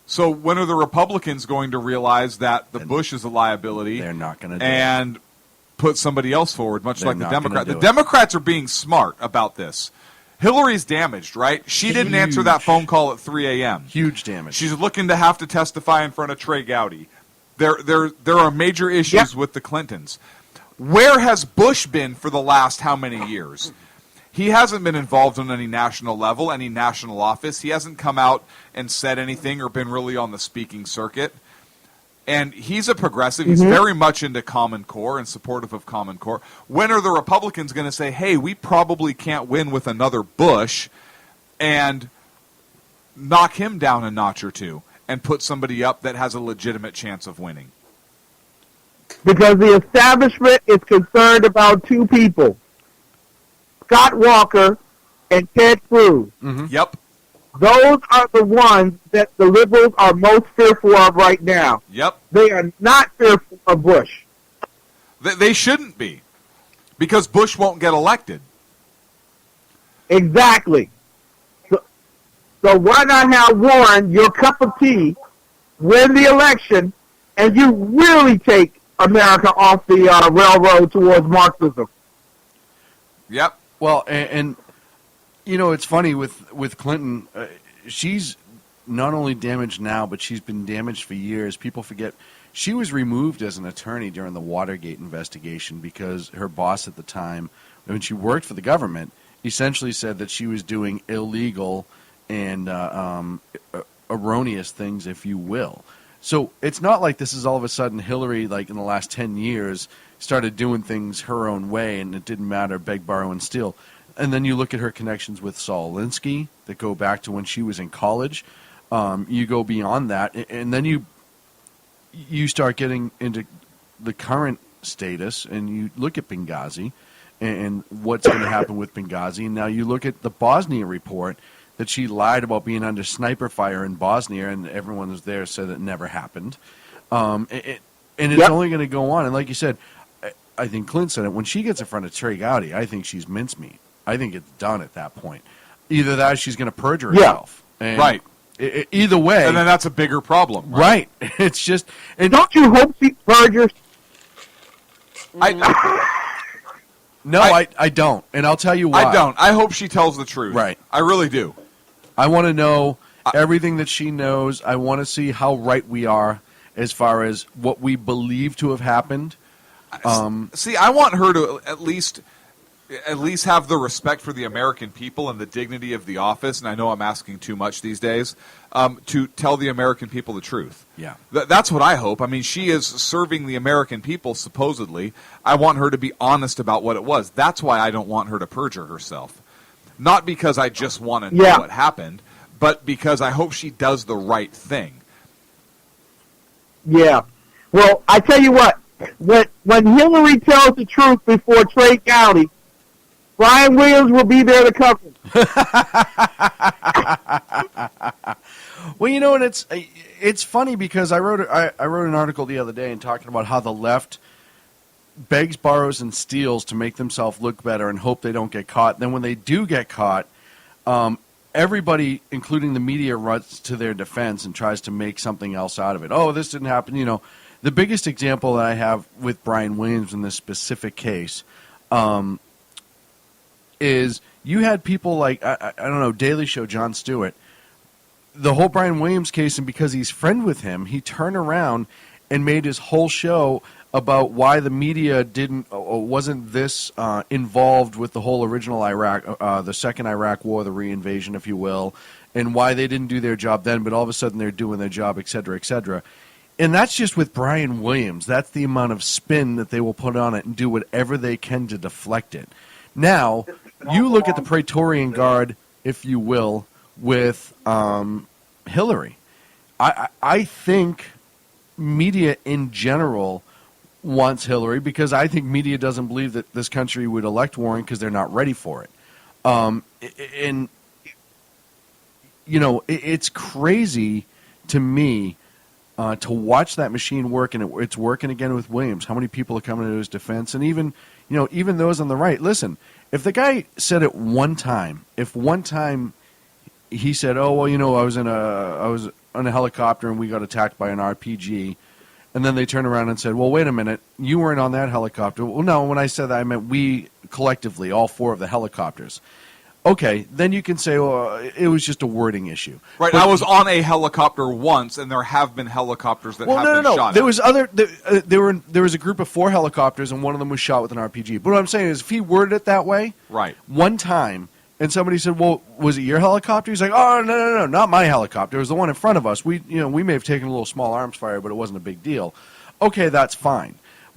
So when are the Republicans going to realize that the Bush is a liability? They're not going to do and put somebody else forward, much They're like the not gonna Democrats. do The it. Democrats are being smart about this. Hillary's damaged, right? She didn't answer that phone call at 3 a.m. Huge damage. She's looking to have to testify in front of Trey Gowdy. There are major issues with the Clintons. Where has Bush been for the last how many years? He hasn't been involved on any national level, any national office. He hasn't come out and said anything or been really on the speaking circuit. And he's a progressive. He's very much into Common Core and supportive of Common Core. When are the Republicans going to say, hey, we probably can't win with another Bush, and knock him down a notch or two and put somebody up that has a legitimate chance of winning? Because the establishment is concerned about two people, Scott Walker and Ted Cruz. Yep. Those are the ones that the liberals are most fearful of right now. Yep. They are not fearful of Bush. They shouldn't be, because Bush won't get elected. Exactly. So why not have Warren, your cup of tea, win the election, and you really take America off the railroad towards Marxism? Yep. Well, and you know, it's funny with Clinton. She's not only damaged now, but she's been damaged for years. People forget she was removed as an attorney during the Watergate investigation because her boss at the time, when she worked for the government, essentially said that she was doing illegal and erroneous things, if you will. So it's not like this is all of a sudden Hillary, like in the last 10 years, started doing things her own way and it didn't matter, beg, borrow, and steal. And then you look at her connections with Saul Alinsky that go back to when she was in college. You go beyond that, and then you start getting into the current status, and you look at Benghazi and what's going to happen with Benghazi. And now you look at the Bosnia report that she lied about being under sniper fire in Bosnia, and everyone was there said it never happened. And it's only going to go on. And like you said, I think Clint said it, when she gets in front of Trey Gowdy, I think she's mincemeat. I think it's done at that point. Either that or she's going to perjure herself. And right. Either way. And then that's a bigger problem. Right. It's just... And don't you hope she perjures? No, I don't. And I'll tell you why. I don't. I hope she tells the truth. Right. I really do. I want to know everything that she knows. I want to see how right we are as far as what we believe to have happened. See, I want her to at least have the respect for the American people and the dignity of the office, and I know I'm asking too much these days, to tell the American people the truth. Yeah. That's what I hope. I mean, she is serving the American people, supposedly. I want her to be honest about what it was. That's why I don't want her to perjure herself. Not because I just want to know what happened, but because I hope she does the right thing. Yeah. Well, I tell you what, when Hillary tells the truth before Trey Gowdy, Brian Williams will be there to cover him. Well, you know, and it's funny because I wrote an article the other day and talking about how the left begs, borrows, and steals to make themselves look better and hope they don't get caught. Then when they do get caught, everybody, including the media, runs to their defense and tries to make something else out of it. Oh, this didn't happen. You know, the biggest example that I have with Brian Williams in this specific case is you had people like, I don't know, Daily Show, Jon Stewart, the whole Brian Williams case, and because he's friend with him, he turned around and made his whole show about why the media wasn't this involved with the whole original Iraq, the second Iraq war, the reinvasion, if you will, and why they didn't do their job then, but all of a sudden they're doing their job, et cetera, et cetera. And that's just with Brian Williams. That's the amount of spin that they will put on it and do whatever they can to deflect it. Now, you look at the Praetorian Guard, if you will, with Hillary. I think media in general wants Hillary because I think media doesn't believe that this country would elect Warren because they're not ready for it. And, you know, it's crazy to me to watch that machine work, and it's working again with Williams. How many people are coming to his defense? And even those on the right. Listen, if the guy said it one time, if one time he said, "Oh well, you know, I was on a helicopter and we got attacked by an RPG," And then they turned around and said, well, wait a minute, you weren't on that helicopter. Well, no, when I said that, I meant we collectively, all 4 of the helicopters. Okay, then you can say, well, it was just a wording issue. Right, But I was on a helicopter once, and there have been helicopters that have been shot There at. was there was a group of 4 helicopters, and one of them was shot with an RPG. But what I'm saying is, if he worded it that way, Right. one time, and somebody said, well, was it your helicopter? He's like, oh, no, not my helicopter. It was the one in front of us. We may have taken a little small arms fire, but it wasn't a big deal. Okay, that's fine.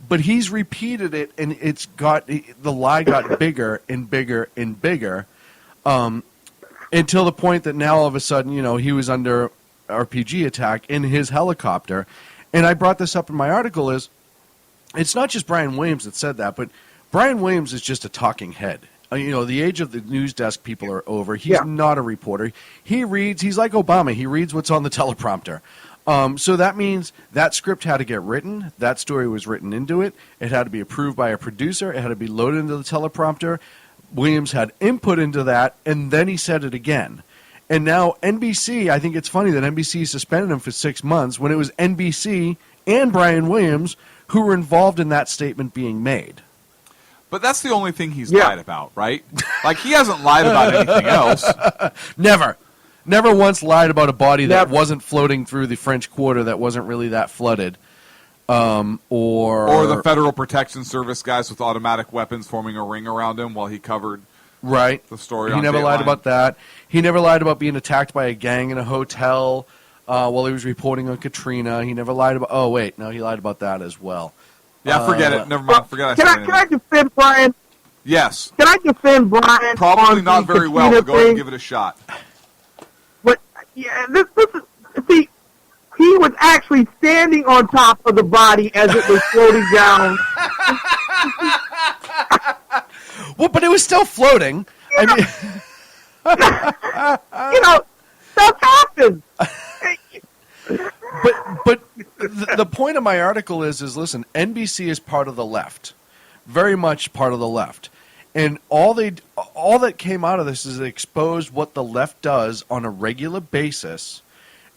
But he's repeated it, and the lie got bigger and bigger and bigger, until the point that now all of a sudden, he was under RPG attack in his helicopter. And I brought this up in my article it's not just Brian Williams that said that, but Brian Williams is just a talking head. The age of the news desk people are over. He's not a reporter. He reads. He's like Obama. He reads what's on the teleprompter. So that means that script had to get written. That story was written into it. It had to be approved by a producer. It had to be loaded into the teleprompter. Williams had input into that, and then he said it again. And now NBC, I think it's funny that NBC suspended him for 6 months when it was NBC and Brian Williams who were involved in that statement being made. But that's the only thing he's lied about, right? Like, he hasn't lied about anything else. Never once lied about a body that wasn't floating through the French Quarter that wasn't really that flooded. Or the Federal Protection Service guys with automatic weapons forming a ring around him while he covered the story. He never lied about that. He never lied about being attacked by a gang in a hotel while he was reporting on Katrina. He never lied about. Oh wait, no, he lied about that as well. Yeah, forget it. Never mind. Forget Can I defend Brian? Yes. Can I defend Brian? Probably on not the very well, Katrina but go ahead and thing? give it a shot. But yeah, this is see. He was actually standing on top of the body as it was floating down. Well, but it was still floating. Stuff happens. But the point of my article is listen, NBC is part of the left, very much part of the left, and all that came out of this is it exposed what the left does on a regular basis,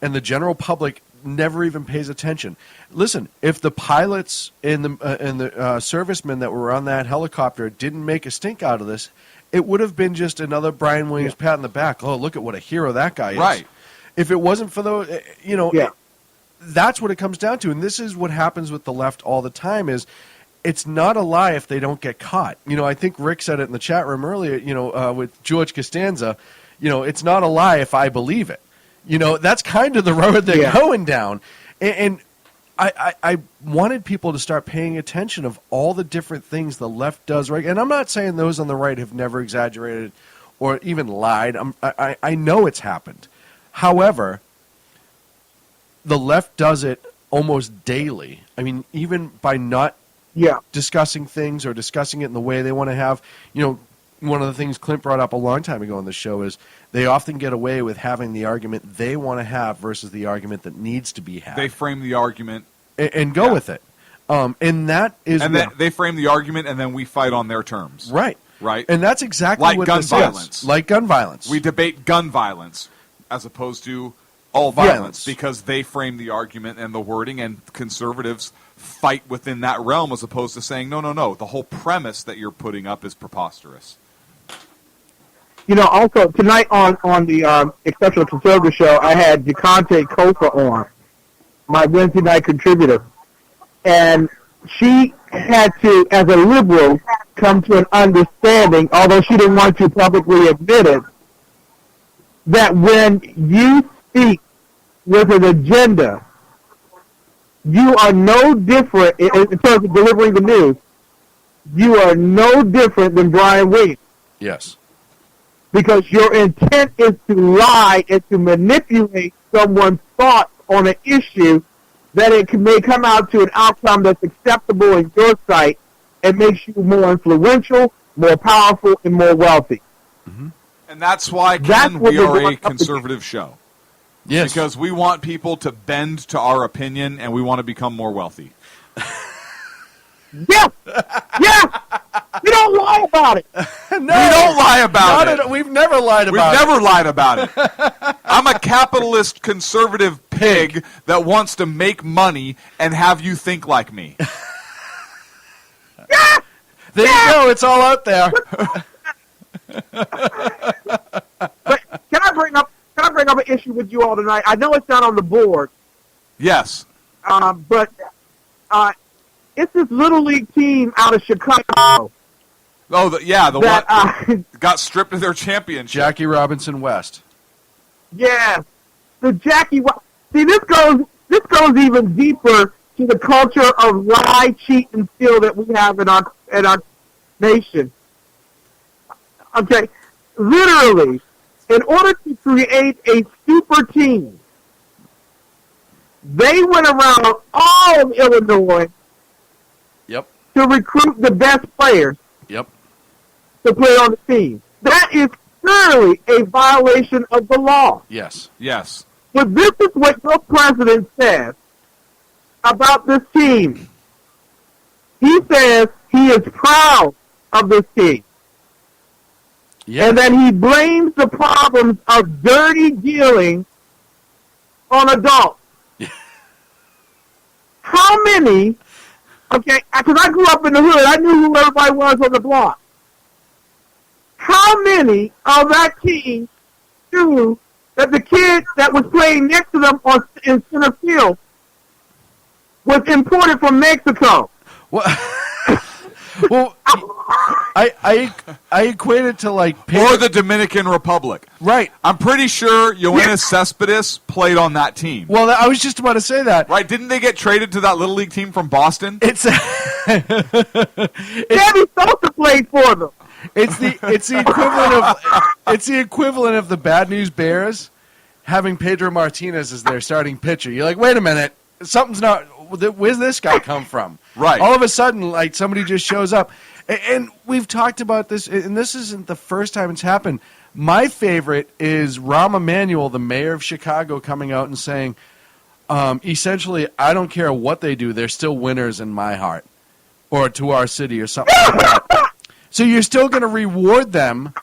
and the general public never even pays attention. Listen, if the pilots and the servicemen that were on that helicopter didn't make a stink out of this, it would have been just another Brian Williams pat on the back. Oh, look at what a hero that guy is. Right. If it wasn't for those, that's what it comes down to. And this is what happens with the left all the time is it's not a lie if they don't get caught. I think Rick said it in the chat room earlier, with George Costanza, it's not a lie if I believe it. That's kind of the road they're going down. And I wanted people to start paying attention of all the different things the left does right. And I'm not saying those on the right have never exaggerated or even lied. I know it's happened. However, the left does it almost daily. I mean, even by not discussing things or discussing it in the way they want to have, one of the things Clint brought up a long time ago on the show is they often get away with having the argument they want to have versus the argument that needs to be had. They frame the argument. And go with it. And that is... And they frame the argument, and then we fight on their terms. Right. Right? And that's exactly what gun violence. Is. Like gun violence. We debate gun violence as opposed to all violence because they frame the argument and the wording, and conservatives fight within that realm as opposed to saying, no, the whole premise that you're putting up is preposterous. Also tonight on the Exceptional Conservative Show, I had DeConte Kofa on, my Wednesday night contributor, and she had to, as a liberal, come to an understanding, although she didn't want to publicly admit it, that when you speak with an agenda, you are no different in terms of delivering the news. You are no different than Brian Williams. Yes. Because your intent is to lie and to manipulate someone's thoughts on an issue that it may come out to an outcome that's acceptable in your sight and makes you more influential, more powerful, and more wealthy. Mm-hmm. And that's why, Ken, we are a conservative show. Yes. Because we want people to bend to our opinion, and we want to become more wealthy. Yeah! We don't lie about it. No, we don't lie about it. We've never lied about it. We've never lied about it. I'm a capitalist conservative pig that wants to make money and have you think like me. There you go. It's all out there. But can I bring up an issue with you all tonight? I know it's not on the board. Yes. But it's this little league team out of Chicago. Oh, the one got stripped of their championship. Jackie Robinson West. Yeah, the Jackie. See, this goes even deeper to the culture of lie, cheat, and steal that we have in our nation. Okay, literally, in order to create a super team, they went around all of Illinois. Yep. To recruit the best players. Yep. To play on the team. That is clearly a violation of the law. Yes. Yes. But this is what your president says about this team. He says he is proud of this team. Yes. And then he blames the problems of dirty dealing on adults. How many, okay, because I grew up in the hood, I knew who everybody was on the block. How many of that team knew that the kid that was playing next to them in center field was imported from Mexico? Well, I equate it to like or the Dominican Republic. Right. I'm pretty sure Yoenis Cespedes played on that team. Well, I was just about to say that. Right? Didn't they get traded to that little league team from Boston? Debbie Sosa played for them. It's the equivalent of the Bad News Bears having Pedro Martinez as their starting pitcher. You're like, wait a minute, something's not. Where's this guy come from? Right. All of a sudden, like somebody just shows up, and we've talked about this, and this isn't the first time it's happened. My favorite is Rahm Emanuel, the mayor of Chicago, coming out and saying, essentially, I don't care what they do, they're still winners in my heart, or to our city, or something like that. So you're still going to reward them,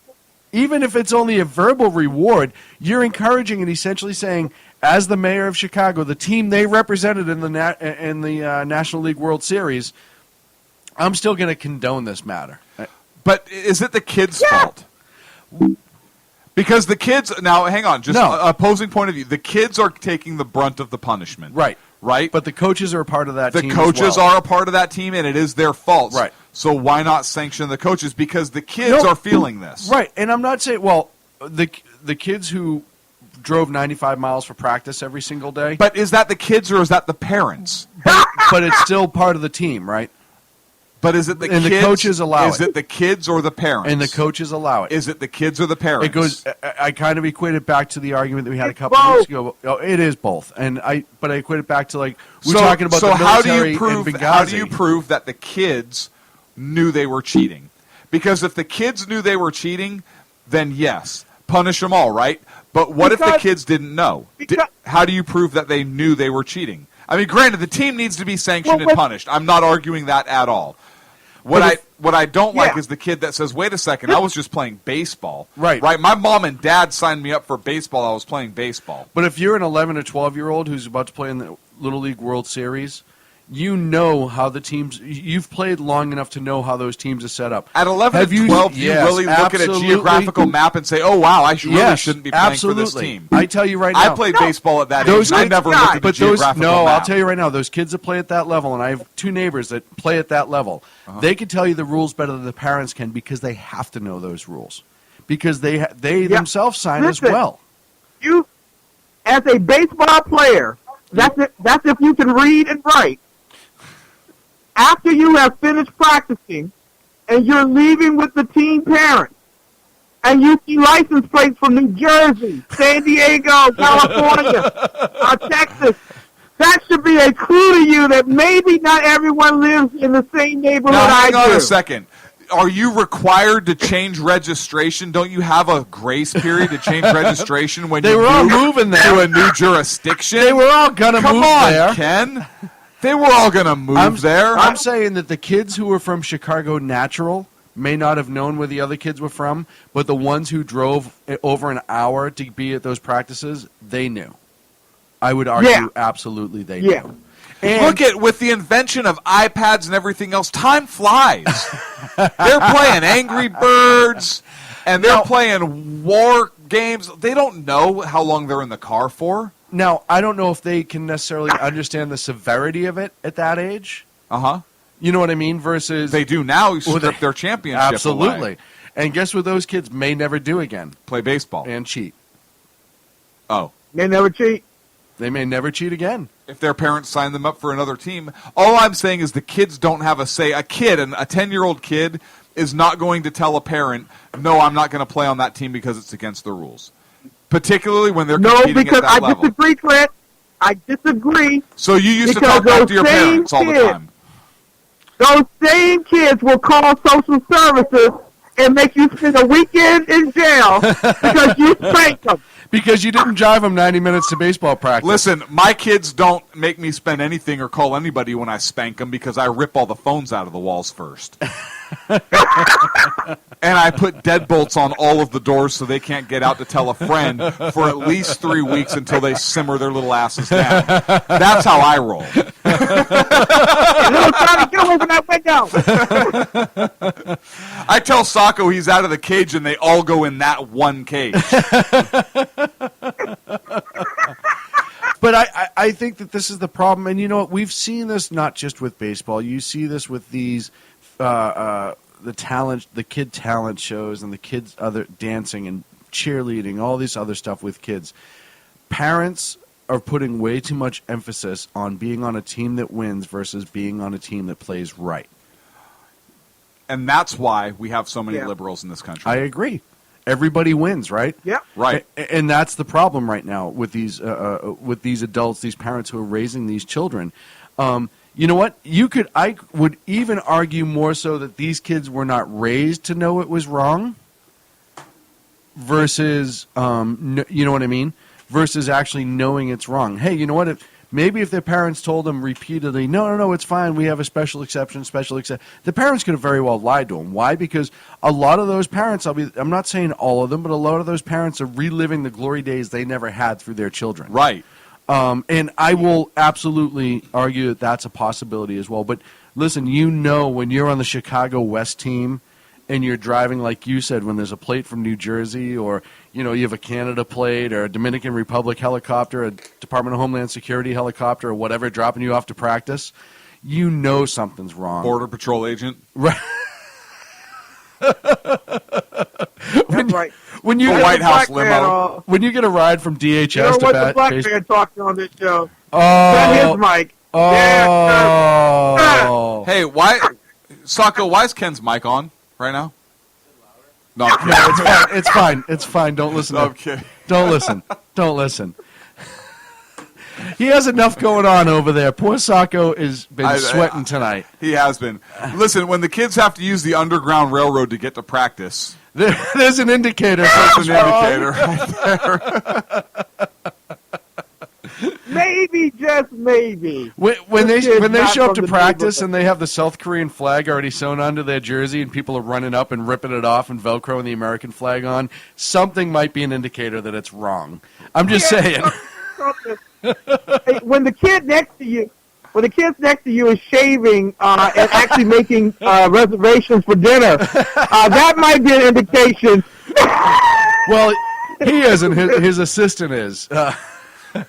even if it's only a verbal reward. You're encouraging and essentially saying, as the mayor of Chicago, the team they represented in the National League World Series, I'm still going to condone this matter. But is it the kids' fault? Because the kids, now hang on, just opposing point of view, the kids are taking the brunt of the punishment. Right. Right? But the coaches are a part of that team. The coaches are a part of that team, and it is their fault. Right. So why not sanction the coaches? Because the kids are feeling this. Right. And I'm not saying, well, the kids who drove 95 miles for practice every single day. But is that the kids or is that the parents? But it's still part of the team, right? But is it the and kids? The coaches allow it. Is it the kids or the parents? And the coaches allow it. Is it the kids or the parents? It goes. I kind of equate it back to the argument that we had a couple of weeks ago. Oh, it is both, but I equate it back to like we're talking about the military and Benghazi. How do you prove that the kids knew they were cheating? Because if the kids knew they were cheating, then yes, punish them all, right? But what if the kids didn't know? How do you prove that they knew they were cheating? I mean, granted, the team needs to be sanctioned and punished. I'm not arguing that at all. What I don't like is the kid that says, wait a second, I was just playing baseball. Right. Right. My mom and dad signed me up for baseball. I was playing baseball. But if you're an 11 or 12-year-old who's about to play in the Little League World Series, you know how the teams – you've played long enough to know how those teams are set up. At 11 and 12, you really look at a geographical map and say, oh, wow, I really shouldn't be playing for this team. I tell you right now. I played baseball at that age, and I never looked at the geographical map. I'll tell you right now, those kids that play at that level, and I have two neighbors that play at that level, they can tell you the rules better than the parents can because they have to know those rules. Because they themselves sign as well. You, as a baseball player, that's if you can read and write. After you have finished practicing and you're leaving with the team parents and you see license plates from New Jersey, San Diego, California, Texas, that should be a clue to you that maybe not everyone lives in the same neighborhood I do. Hang on a second. Are you required to change registration? Don't you have a grace period to change registration when they were all moving there to a new jurisdiction? They were all going to move there. Come on, Ken. They were all going to move there. I'm saying that the kids who were from Chicago Natural may not have known where the other kids were from, but the ones who drove over an hour to be at those practices, they knew. I would argue absolutely they knew. And look at, with the invention of iPads and everything else, time flies. They're playing Angry Birds, and they're playing war games. They don't know how long they're in the car for. Now, I don't know if they can necessarily understand the severity of it at that age. Uh-huh. You know what I mean? Versus... They do now. You strip their championship Absolutely. away. And guess what those kids may never do again? Play baseball. And cheat. Oh. They never cheat. They may never cheat again. If their parents sign them up for another team. All I'm saying is the kids don't have a say. A 10-year-old kid is not going to tell a parent, no, I'm not going to play on that team because it's against the rules. Particularly when they're competing because at that I level. disagree, Clint. I disagree. So you used to talk back to your parents all the time. Those same kids will call social services and make you spend a weekend in jail because you spanked them. Because you didn't drive them 90 minutes to baseball practice. Listen, my kids don't make me spend anything or call anybody when I spank them because I rip all the phones out of the walls first. And I put deadbolts on all of the doors so they can't get out to tell a friend for at least 3 weeks until they simmer their little asses down. That's how I roll. Little Johnny, get away from that window. I tell Sacco he's out of the cage and they all go in that one cage. But I think that this is the problem. And you know what? We've seen this not just with baseball. You see this with these the kid talent shows and the kids other dancing and cheerleading, all this other stuff with kids. Parents are putting way too much emphasis on being on a team that wins versus being on a team that plays right. And that's why we have so many liberals in this country. I agree. Everybody wins, right? Yeah. Right. And that's the problem right now with these adults, these parents who are raising these children. You know what? I would even argue more so that these kids were not raised to know it was wrong versus, you know what I mean? Versus actually knowing it's wrong. Hey, you know what? Maybe if their parents told them repeatedly, no, it's fine, we have a special exception, the parents could have very well lied to them. Why? Because a lot of those parents, I'm not saying all of them, but a lot of those parents are reliving the glory days they never had through their children. Right. And I will absolutely argue that that's a possibility as well. But listen, when you're on the Chicago West team and you're driving, like you said, when there's a plate from New Jersey or, you have a Canada plate or a Dominican Republic helicopter, a Department of Homeland Security helicopter or whatever dropping you off to practice, something's wrong. Border Patrol agent. Right. That's right. When you the White House limo. When you get a ride from DHS you know to what the black man talking on this show? Oh. His mic. Oh. Yeah. Hey, Sacco, why is Ken's mic on right now? No, it's fine. It's fine. Don't listen. No, I'm kidding. Don't listen. He has enough going on over there. Poor Sacco has been sweating tonight. He has been. Listen, when the kids have to use the Underground Railroad to get to practice, there's an indicator. There's an indicator right there. Maybe, just maybe. When they show up to practice and they have the South Korean flag already sewn onto their jersey and people are running up and ripping it off and Velcroing the American flag on, something might be an indicator that it's wrong. I'm just saying. Hey, when the kid next to you is shaving and actually making reservations for dinner, that might be an indication. Well, he isn't. His assistant is.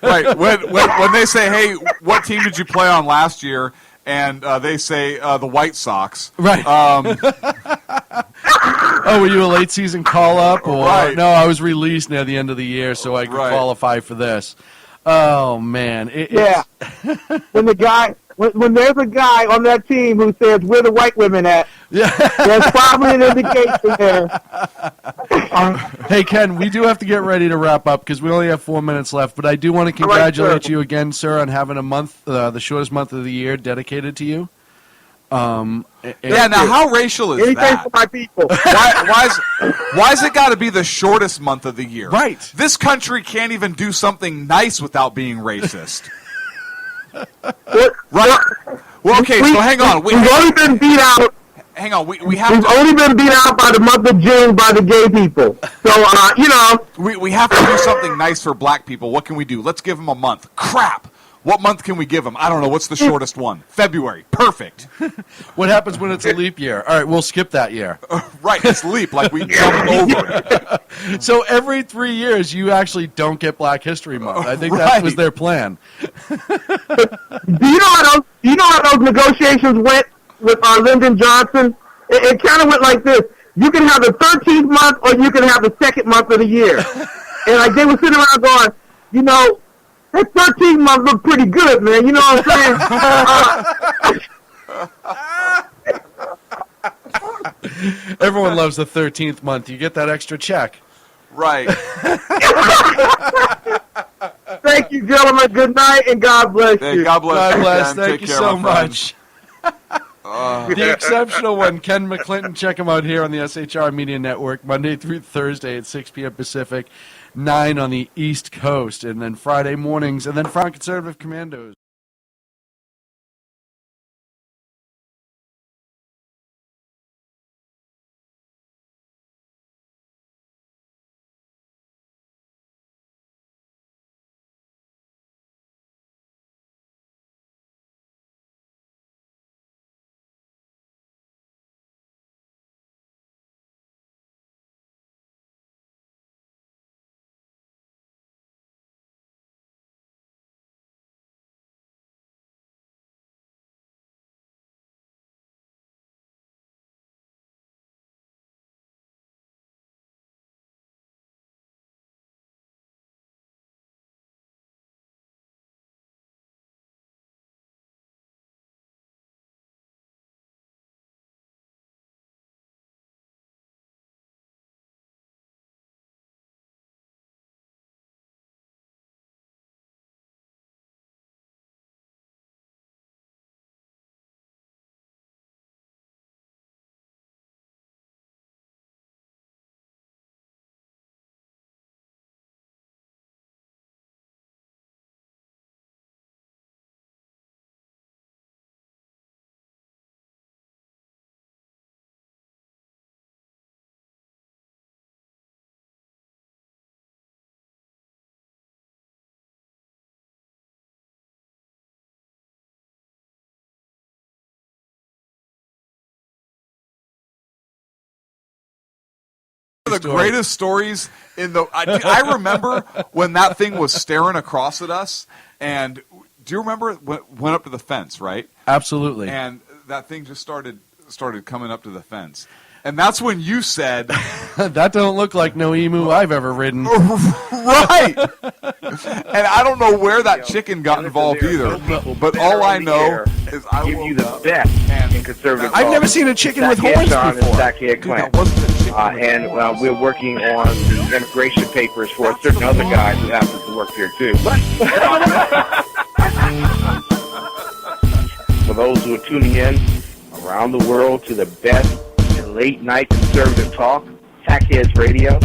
Right. When they say, hey, what team did you play on last year? And they say the White Sox. Right. Were you a late season call-up? Or right. No, I was released near the end of the year so I could qualify for this. Oh, man. When there's a guy on that team who says, where the white women at? Yeah. There's probably an indication there. Hey, Ken, we do have to get ready to wrap up because we only have 4 minutes left. But I do want to congratulate you again, sir, on having a month, the shortest month of the year, dedicated to you. Now how racial is Anything that? for my people. Why's it got to be the shortest month of the year? Right. This country can't even do something nice without being racist. Right. Well, okay, so hang on. We've only been beat out. hang on. We have We've only been beat out by the month of June by the gay people. So, we have to do something nice for black people. What can we do? Let's give them a month. Crap. What month can we give them? I don't know. What's the shortest one? February. Perfect. What happens when it's a leap year? All right, we'll skip that year. Right, it's leap, like we jumped over it. So every 3 years, you actually don't get Black History Month. I think that was their plan. Do you know how those negotiations went with Lyndon Johnson? It kind of went like this. You can have the 13th month or you can have the second month of the year. And like they were sitting around going, that 13th month looked pretty good, man. You know what I'm saying? Everyone loves the 13th month. You get that extra check. Right. Thank you, gentlemen. Good night, and God bless you. God bless. God bless. Ken. Thank Take you care, so my much. The exceptional one, Ken McClinton. Check him out here on the SHR Media Network, Monday through Thursday at 6 p.m. Pacific, 9 on the East Coast, and then Friday mornings, and then Front Conservative Commandos. The greatest stories in the. I remember when that thing was staring across at us, and do you remember when it went up to the fence, right? Absolutely. And that thing just started coming up to the fence, and that's when you said, "That don't look like no emu I've ever ridden." Right. And I don't know where that chicken got involved either, but all I know is I give you the woke up best and in conservative. I've never seen a chicken with horns before. And we're working on the immigration papers for a certain other guy who happens to work here too. For those who are tuning in around the world to the best late night conservative talk, Hackheads Radio.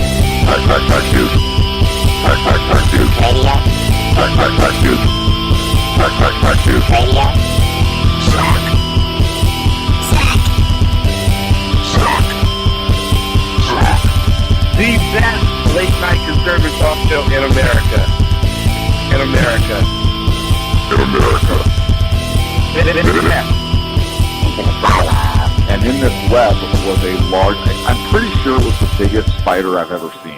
The best late night conservative talk show in America. In America. And in this web was a large, I'm pretty sure it was the biggest spider I've ever seen.